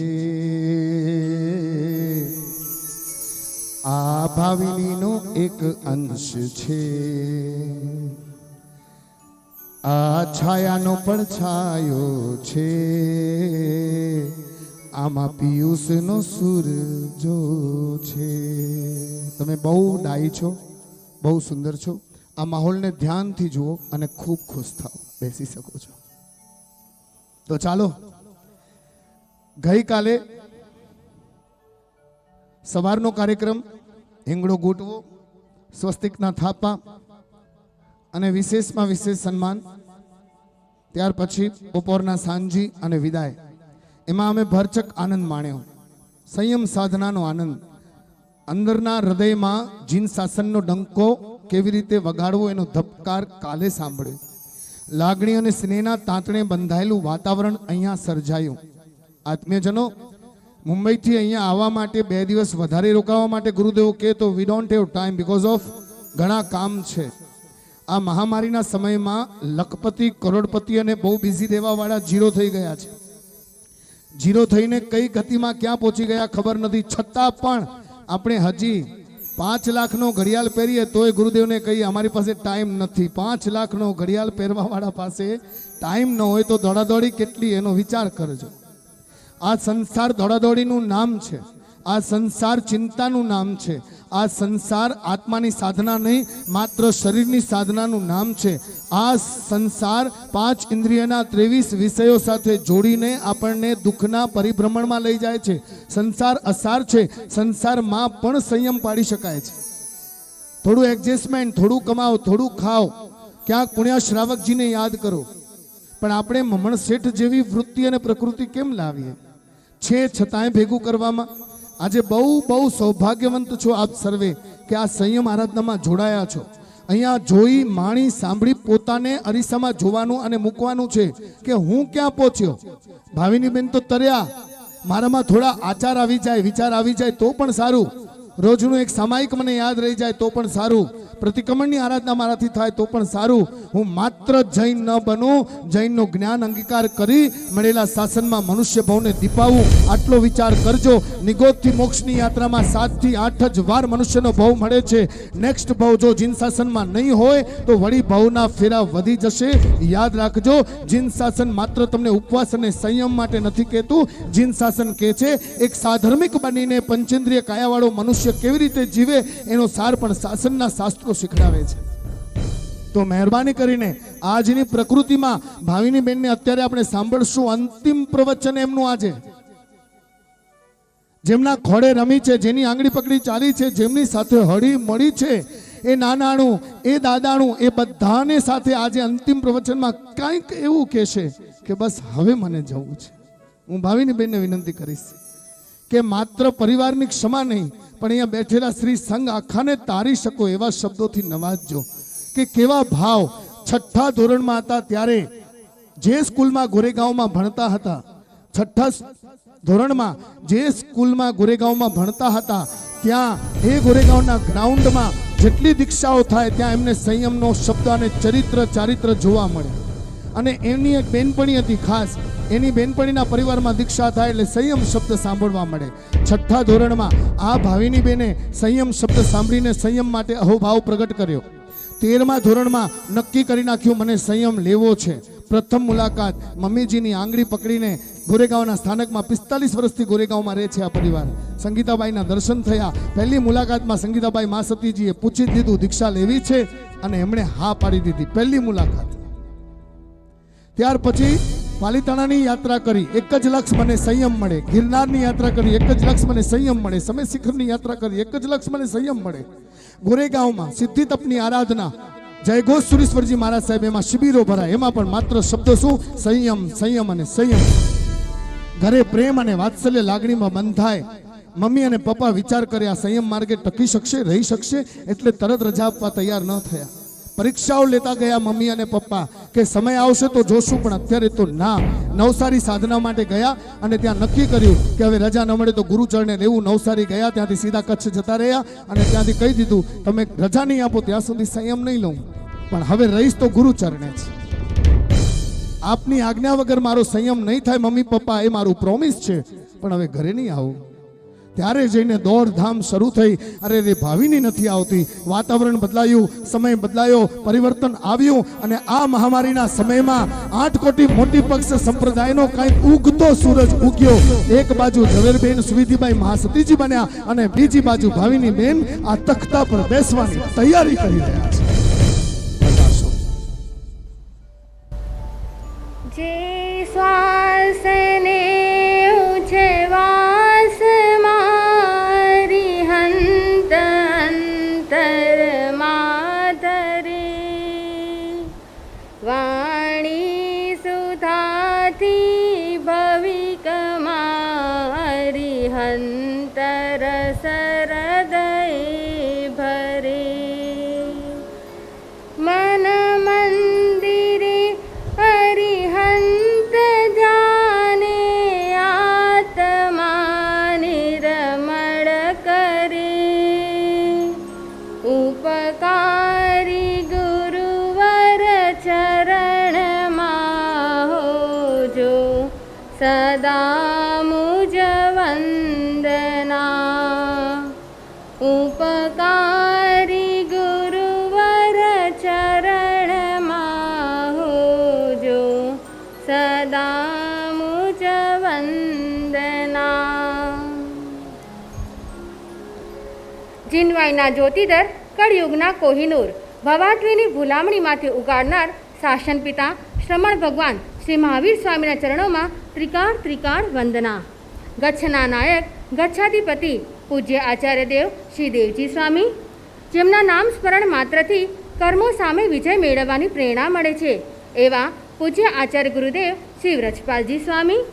આ ભાવિનીનો એક અંશ છે, આ છાયાનો પડછાયો છે, આમાં પિયુષનો સૂરજો છે. તમે બહુ ડાઈ છો, બહુ સુંદર છો. આ માહોલને ધ્યાનથી જુઓ અને ખૂબ ખુશ થાઓ. બેસી શકો છો. તો ચાલો, ગઈકાલે સવારનો કાર્યક્રમ હિંગળો ગૂંટવો, સ્વસ્તિકના થાપા અને વિશેષમાં વિશેષ સન્માન, ત્યાર પછી બપોરના સાંજી અને વિદાય, એમાં અમે ભરચક આનંદ માણ્યો. સંયમ સાધનાનો આનંદ, અંદરના હૃદયમાં જીન શાસનનો ડંકો કેવી રીતે વગાડવો એનો ધબકાર કાલે સાંભળ્યો. લાગણી અને સ્નેહના તાંતણે બંધાયેલું વાતાવરણ અહીંયા સર્જાયું. આત્મીયજનો, મુંબઈથી અહીંયા આવવા માટે 2 દિવસ વધારે રોકાવા માટે ગુરુદેવો કહે તો we don't have time because of ઘણા કામ છે. આ મહામારીના સમયમાં લખપતિ, કરોડપતિ અને બહુ બિઝી રહેવાવાળા ઝીરો થઈ ગયા છે. ઝીરો થઈને કઈ ગતિમાં ક્યાં પહોંચી ગયા ખબર નથી. છતાં પણ આપણે હજી 5 લાખનો ઘડિયાળ પહેરીએ તોય ગુરુદેવને કહીએ અમારી પાસે ટાઈમ નથી. 5 લાખનો ઘડિયાળ પહેરવાવાળા પાસે ટાઈમ ન હોય તો દોડાદોડી કેટલી એનો વિચાર કરજો. આ સંસાર દોડાદોડીનું નામ છે, આ સંસાર ચિંતાનું નામ છે, આ સંસાર આત્માની સાધના નહીં, માત્ર શરીરની સાધનાનું નામ છે. આ સંસાર 5 ઇન્દ્રિયના 23 વિષયો સાથે જોડીને આપણને દુઃખના પરિભ્રમણમાં લઈ જાય છે. સંસાર અસાર છે. સંસારમાં પણ સંયમ પાડી શકાય છે. થોડું એડજસ્ટમેન્ટ, થોડું કમાઓ, થોડું ખાઓ, ક્યાંક પુણ્ય શ્રાવકજીને યાદ કરો. પણ આપણે મમણ શેઠ જેવી વૃત્તિ અને પ્રકૃતિ કેમ લાવીએ છે છતાંય ભેગું કરવામાં? આજે બહુ સૌભાગ્યવંત છો આપ સર્વે કે આ સંયમ આરાધનામાં જોડાયા છો. અહીંયા જોઈ, માણી, સાંભળી પોતાને અરીસામાં જોવાનું અને મૂકવાનું છે કે હું ક્યાં પહોંચ્યો. ભાવિની બેન તો તર્યા, મારામાં થોડા આચાર આવી જાય, વિચાર આવી જાય તો પણ સારું. રોજનું એક સામાયિક મને યાદ રહી જાય તો પણ સારું. પ્રતિક્રમણની આરાધના મારાથી થાય તો પણ સારું. હું માત્ર જૈન ન બનું, જૈનનું જ્ઞાન અંગીકાર કરી મળેલા શાસનમાં મનુષ્ય ભાવને દીપાવું, આટલો વિચાર કરજો. નિગોદથી મોક્ષની યાત્રામાં 7 થી 8 જ વાર મનુષ્યનો ભાવ મળે છે. નેક્સ્ટ ભાવ જો જીન શાસનમાં નહીં હોય તો વળી ભાવના ફેરા વધી જશે. યાદ રાખજો, જીન શાસન માત્ર તમને ઉપવાસ અને સંયમ માટે નથી કહેતું. જીન શાસન કહે છે એક સાધર્મિક બનીને પંચેન્દ્રિય કાયાવાળો મનુષ્ય કેવી રીતે જીવે એનો સાર પણ શાસનના શાસ્ત્રો શીખડાવે છે. તો મહેરબાની કરીને આજની પ્રકૃતિમાં ભાવિની બેનને અત્યારે આપણે સાંભળશું અંતિમ પ્રવચન એમનું. આજે જેમના ખોડે રમી છે, જેની આંગળી પકડી ચાલી છે, જેમની સાથે હળી મળી છે, એ નાનાણું, એ દાદાણું, એ બધાને સાથે આજે અંતિમ પ્રવચનમાં કંઈક એવું કહેશે કે બસ હવે મને જવું છે. હું ભાવિની બેનને વિનંતી કરીશ કે માત્ર પરિવારની ક્ષમા નહીં, પણ અહીંયા બેઠેલા શ્રી સંઘ આખાને તારી શકો એવા શબ્દોથી નવાજજો. કે કેવા ભાવ. 6ઠ્ઠા ધોરણમાં હતા ત્યારે જે સ્કૂલમાં ગોરેગાંવમાં ભણતા હતા, 6ઠ્ઠા ધોરણમાં જે સ્કૂલમાં ગોરેગાંવમાં ભણતા હતા, ત્યાં એ ગોરેગાંવના ગ્રાઉન્ડમાં જેટલી દીક્ષાઓ થાય ત્યાં એમને સંયમનો શબ્દ અને ચારિત્ર જોવા મળે. અને એમની એક બેનપણી હતી ખાસ, એની બેનપણીના પરિવારમાં દીક્ષા થાય એટલે સંયમ શબ્દ સાંભળવા મળે. 6ઠ્ઠા ધોરણમાં આ ભાવિની બેને સંયમ શબ્દ સાંભળીને સંયમ માટે અહોભાવ પ્રગટ કર્યો. 13મા ધોરણમાં નક્કી કરી નાખ્યું મને સંયમ લેવો છે. પ્રથમ મુલાકાત મમ્મીજીની આંગળી પકડીને ગોરેગાંવના સ્થાનકમાં 45 વર્ષથી ગોરેગાંવમાં રહે છે આ પરિવાર. સંગીતાબાઈના દર્શન થયા. પહેલી મુલાકાતમાં સંગીતાબાઈ મા સતીજીએ પૂછી દીધું દીક્ષા લેવી છે અને એમણે હા પાડી દીધી. પહેલી મુલાકાત. ત્યાર પછી પાલિતાણાની યાત્રા કરી, એક જ લક્ષ મને સંયમ મળે. ગિરનારની યાત્રા કરી, એક જ લક્ષ મને સંયમ મળે. સમય શિખરની યાત્રા કરી, એક જ લક્ષ મને સંયમ મળે. ગોરેગાંવમાં સિદ્ધિ તપની આરાધના, જયઘોષ સુરેશ્વરજી મહારાજ સાહેબ, એમાં શિબિરો ભરાય. એમાં પણ માત્ર શબ્દો શું? સંયમ, સંયમ અને સંયમ. ઘરે પ્રેમ અને વાત્સલ્ય લાગણીમાં બંધાય. મમ્મી અને પપ્પા વિચાર કરે આ સંયમ માર્ગે ટકી શકશે, રહી શકશે, એટલે તરત રજા આપવા તૈયાર ન થયા. પરીક્ષાઓ લેતા ગયા મમ્મી અને પપ્પા કે સમય આવશે તો જોશું, પણ અત્યારે તો ના. નવસારી સાધના માટે ગયા અને ત્યાં નક્કી કર્યું કે હવે રજા ન મળે તો ગુરુચરણે લેવું. નવસારી ગયા, ત્યાંથી સીધા કચ્છ જતા રહ્યા અને ત્યાંથી કહી દીધું તમે રજા નહીં આપો ત્યાં સુધી સંયમ નહીં લઉં, પણ હવે રહીશ તો ગુરુચરણે જ. આપની આજ્ઞા વગર મારો સંયમ નહીં થાય મમ્મી પપ્પા, એ મારું પ્રોમિસ છે, પણ હવે ઘરે નહીં આવું. ત્યારે જઈને દોડધામ શરૂ થઈ. અરે રે ભાવિની નથી આવતી. વાતાવરણ બદલાયું, સમય બદલાયો, પરિવર્તન આવ્યું અને આ મહામારીના સમયમાં 8 કોટી મોટી પક્ષ સંપ્રદાયનો કંઈક ઉગતો સૂરજ ઉગ્યો. એક બાજુ ઝવેરબેન સુવિધિબાઈ મહાસતીજી બન્યા અને બીજી બાજુ ભાવિની બેન આ તખ્તા પર બેસવાની તૈયારી કરી રહ્યા છે. જે શ્વાસને ઉછવાસ મારી હંત અંતર માતરે વાણી સુધાથી ભવિક મારી હંતર સરદય ભરે મન મંદિરે હરિહંત જાને આત્મા નિર્મળ કરે ઉપકારી ગુરુવર ચરણમાં હોજો સદા મુજ વંદના. ઉપકારી ગુરુવર ચરણમાં હોજો સદા મુજ વંદના. જીનવાઈના જ્યોતિધર, કળયુગના કોહિનૂર, ભવાટવીની ભૂલામણીમાંથી ઉગાડનાર શાસન પિતા શ્રમણ ભગવાન શ્રી મહાવીર સ્વામીના ચરણોમાં ત્રિકાળ વંદના. ગચ્છના નાયક, ગચ્છાધિપતિ પૂજ્ય આચાર્યદેવ શ્રી દેવજી સ્વામી, જેમના નામ સ્મરણ માત્રથી કર્મો સામે વિજય મેળવવાની પ્રેરણા મળે છે એવા પૂજ્ય આચાર્ય ગુરુદેવ શ્રી વ્રજપાલજી સ્વામી,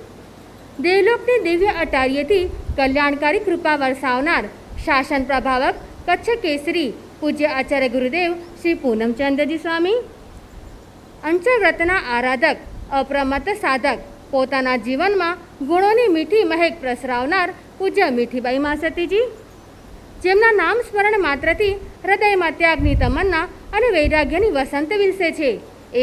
દેવલોકની દિવ્ય અટારીએથી કલ્યાણકારી કૃપા વરસાવનાર શાસન પ્રભાવક કચ્છ કેસરી પૂજ્ય આચાર્ય ગુરુદેવ શ્રી પૂનમચંદ્રજી સ્વામી, અંચવ્રતના આરાધક, અપ્રમત્ત સાધક, પોતાના જીવનમાં ગુણોની મીઠી મહેક પ્રસરાવનાર પૂજ્ય મીઠીબાઈ માસતીજી, જેમના નામ સ્મરણ માત્રથી હૃદયમાં ત્યાગની તમન્ના અને વૈરાગ્યની વસંત વિલસે છે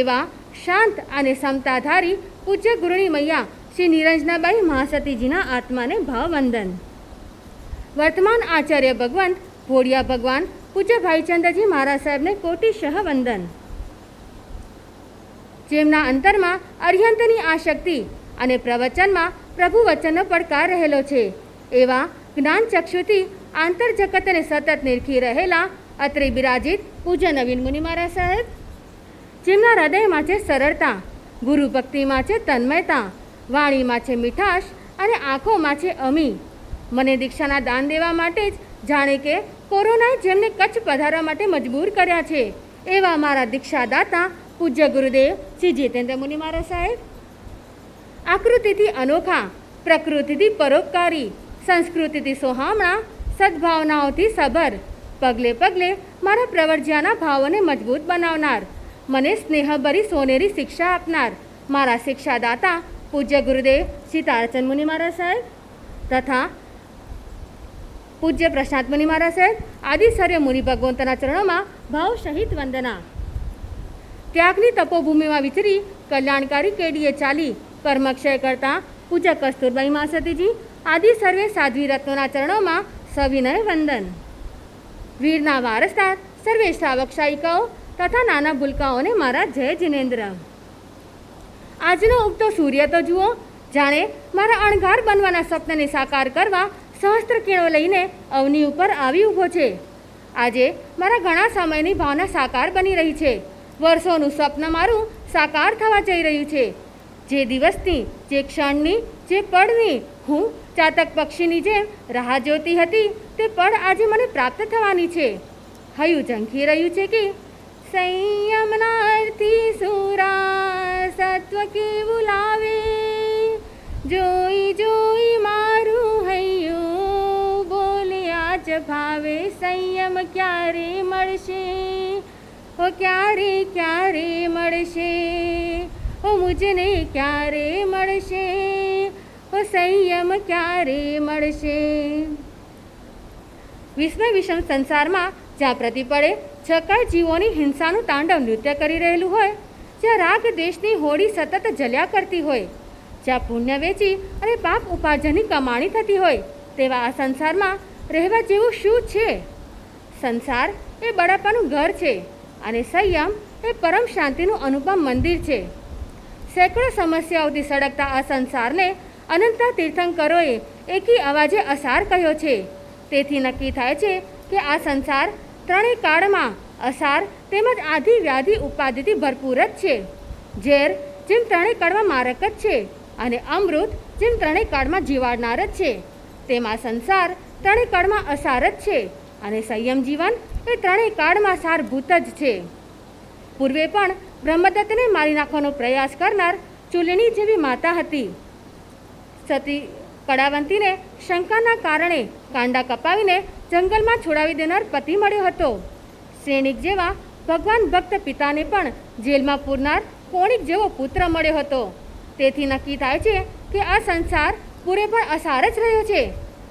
એવા શાંત અને સમતાધારી પૂજ્ય ગુરુની મૈયા શ્રી નિરંજનાબાઈ મહાસતીજીના આત્માને ભાવવંદન. વર્તમાન આચાર્ય ભગવંત ભોળિયા ભગવાન પૂજ્ય ભાઈચંદ્રજી મહારાજ સાહેબને કોટિશઃ વંદન, જેમના અંતરમાં અર્યંતની આશક્તિ અને પ્રવચનમાં પ્રભુ વચનનો પડકાર રહેલો છે એવા જ્ઞાન ચક્ષુથી આંતરજગતને સતત નિરખી રહેલા અત્રે બિરાજિત પૂજ્ય નવીન મુનિ મહારાજ સાહેબ, જેમના હૃદયમાં છે સરળતા, ગુરુ ભક્તિમાં છે તન્મયતા, વાણીમાં છે મીઠાશ અને આંખોમાં છે અમી. મને દીક્ષાના દાન દેવા માટે જ જાણે કે કોરોનાએ જેમને કચ્છ પધારવા માટે મજબૂર કર્યા છે એવા મારા દીક્ષાદાતા પૂજ્ય ગુરુદેવ શ્રી જીતેન્દ્ર મુનિ મહારાજ સાહેબ, આકૃતિથી અનોખા, પ્રકૃતિથી પરોપકારી, સંસ્કૃતિથી સોહામણા, સદભાવનાઓથી સભર, પગલે પગલે મારા પ્રવર્જ્યાના ભાવોને મજબૂત બનાવનાર, મને સ્નેહભરી સોનેરી શિક્ષા આપનાર મારા શિક્ષાદાતા પૂજ્ય ગુરુદેવ શ્રી તારાચંદ મુનિ મહારાજ સાહેબ તથા પૂજ્ય પ્રશાંત મુનિ મહારાજ સાહેબ આદિ સર્વ મુનિ ભગવંતના ચરણોમાં ભાવ સહિત વંદના. ત્યાગની તપોભૂમિમાં વિચરી કલ્યાણકારી કેડીએ ચાલી કર્મક્ષય કરતા પૂજ્ય કસ્તુરબાઈ માસતીજી આદિ સર્વે સાધ્વી રત્નોના ચરણોમાં સવિનય વંદન. વીરના વારસદાર સર્વે શ્રાવક શાયિકાઓ તથા નાના ભૂલકાઓને મારા જય જિનેન્દ્ર. આજનો ઉગતો સૂર્ય તો જુઓ, જાણે મારા અણઘાર બનવાના સ્વપ્નને સાકાર કરવા સહસ્ત્ર કિરણો લઈને અવની ઉપર આવી ઊભો છે. આજે મારા ઘણા સમયની ભાવના સાકાર બની રહી છે. વર્ષોનું સ્વપ્ન મારું સાકાર થવા જઈ રહ્યું છે. જે દિવસની, જે ક્ષણની, જે પળની હું ચાતક પક્ષીની જેમ રાહ જોતી હતી તે પળ આજે મને પ્રાપ્ત થવાની છે. હૈયું ઝંખી રહ્યું છે કે સંયમનાર્થી સુરા સત્વ કેવું લાવે, જોઈ જોઈ મારું હૈયું બોલ્યા જ ભાવે. સંયમ ક્યારે મળશે, ઓ ક્યારે ક્યારે મળશે, ઓ મુજને ક્યારે મળશે, ઓ સંયમ ક્યારે મળશે. વિશ્વ વિષમ સંસારમાં જ્યાં પ્રતિ પડે છકાય જીવોની હિંસાનું તાંડવ નૃત્ય કરી રહેલું હોય, જ્યાં રાગ દ્વેષની હોડી સતત જલ્યા કરતી હોય, જ્યાં પુણ્ય વેચી અને પાપ ઉપાર્જનની કમાણી થતી હોય, તેવા આ સંસારમાં રહેવા જેવું શું છે? સંસાર એ બળાપાનું ઘર છે અને સંયમ એ પરમ શાંતિનું અનુપમ મંદિર છે. સેંકડો સમસ્યાઓથી સળગતા આ સંસારને અનંતા તીર્થંકરોએ એકી અવાજે અસાર કહ્યો છે. તેથી નક્કી થાય છે કે આ સંસાર ત્રણેય કાળમાં અસાર તેમજ આધિ વ્યાધિ ઉપાધિથી ભરપૂર જ છે. ઝેર જેમ ત્રણેય કાળમાં મારક જ છે અને અમૃત જેમ ત્રણેય કાળમાં જીવાડનાર જ છે, તેમાં સંસાર ત્રણેય કાળમાં અસાર જ છે અને સંયમ જીવન એ ત્રણેય કાળમાં સારભૂત જ છે. પૂર્વે પણ બ્રહ્મદત્તને મારી નાખવાનો પ્રયાસ કરનાર ચૂલણી જેવી માતા હતી. સતી કડાવંતીને શંકાના કારણે કાંડા કપાવીને જંગલમાં છોડાવી દેનાર પતિ મળ્યો હતો. શ્રેણિક જેવા ભગવાન ભક્ત પિતાને પણ જેલમાં પૂરનાર કોણિક જેવો પુત્ર મળ્યો હતો. તેથી નક્કી થાય છે કે આ સંસાર પૂરેપણ અસાર જ રહ્યો છે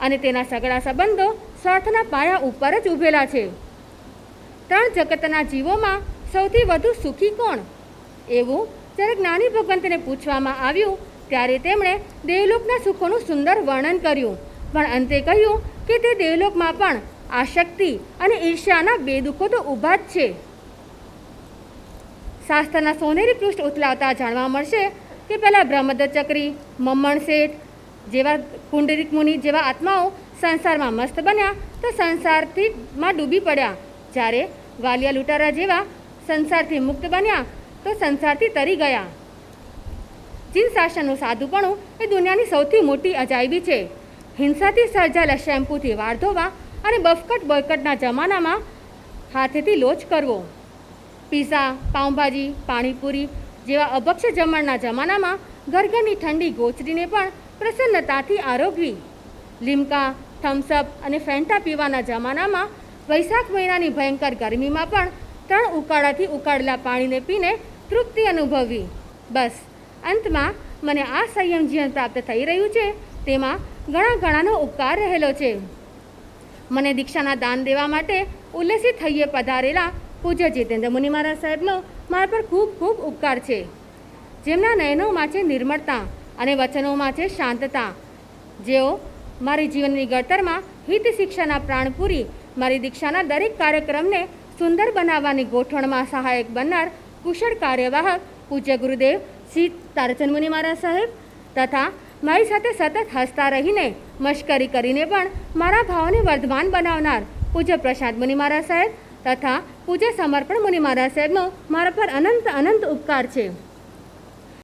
અને તેના સગળા સંબંધો સ્વાર્થના પાયા ઉપર જ ઊભેલા છે. ત્રણ જગતના જીવોમાં સૌથી વધુ સુખી કોણ? એવું જ્યારે જ્ઞાની ભગવંતને પૂછવામાં આવ્યું ત્યારે તેમણે દેવલોકના સુખોનું સુંદર વર્ણન કર્યું, પણ અંતે કહ્યું કે તે દેવલોકમાં પણ આશક્તિ અને ઈર્ષ્યાના બે દુઃખો તો ઊભા જ છે. શાસ્ત્રના સોનેરી પૃષ્ઠ ઉથલાવતા જાણવા મળશે કે પહેલાં બ્રહ્મદત્ત ચક્રી, મમ્મણ શેઠ, જેવા પુંડરીક મુનિ જેવા આત્માઓ સંસારમાં મસ્ત બન્યા તો સંસારથીમાં ડૂબી પડ્યા, જ્યારે વાલિયા લૂંટારા જેવા સંસારથી મુક્ત બન્યા તો સંસારથી તરી ગયા. ચીન શાસનનું સાધુપણું એ દુનિયાની સૌથી મોટી અજાયબી છે. હિંસાથી સર્જાયેલા શેમ્પૂથી વાળ ધોવા અને બફકટ બોયકટના જમાનામાં હાથેથી લોચ કરવો, પીઝા, પાઉંભાજી, પાણીપુરી જેવા અભક્ષ્ય જમણના જમાનામાં ઘરઘરની ઠંડી ગોચરીને પણ પ્રસન્નતાથી આરોગવી, લીમકા, થમ્સઅપ અને ફેન્ટા પીવાના જમાનામાં વૈશાખ મહિનાની ભયંકર ગરમીમાં પણ 3 ઉકાળાથી ઉકાળેલા પાણીને પીને તૃપ્તિ અનુભવવી. બસ અંતમાં મને આ સંયમ જીવન પ્રાપ્ત થઈ રહ્યું છે તેમાં ઘણાનો ઉપકાર રહેલો છે. મને દીક્ષાના દાન દેવા માટે ઉલ્લસિત થઈએ પધારેલા પૂજ્ય જીતેન્દ્ર મુનિ મહારાજ સાહેબનો મારા પર ખૂબ ખૂબ ઉપકાર છે, જેમના નયનોમાં છે નિર્મળતા અને વચનોમાં છે શાંતતા, જેઓ મારી જીવનની ઘડતરમાં હિત શિક્ષાના પ્રાણ પૂરી મારી દીક્ષાના દરેક કાર્યક્રમને સુંદર બનાવવાની ગોઠવણમાં સહાયક બનનાર કુશળ કાર્યવાહક પૂજ્ય ગુરુદેવ શ્રી તારાચંદ મુનિ મહારાજ સાહેબ તથા મારી સાથે સતત હસતા રહીને મશ્કરી કરીને પણ મારા ભાવોને વર્ધમાન બનાવનાર પૂજ્ય પ્રશાંત મુનિ મહારાજ સાહેબ તથા પૂજ્ય સમર્પણ મુનિ મહારાજ સાહેબનો મારા પર અનંત ઉપકાર છે.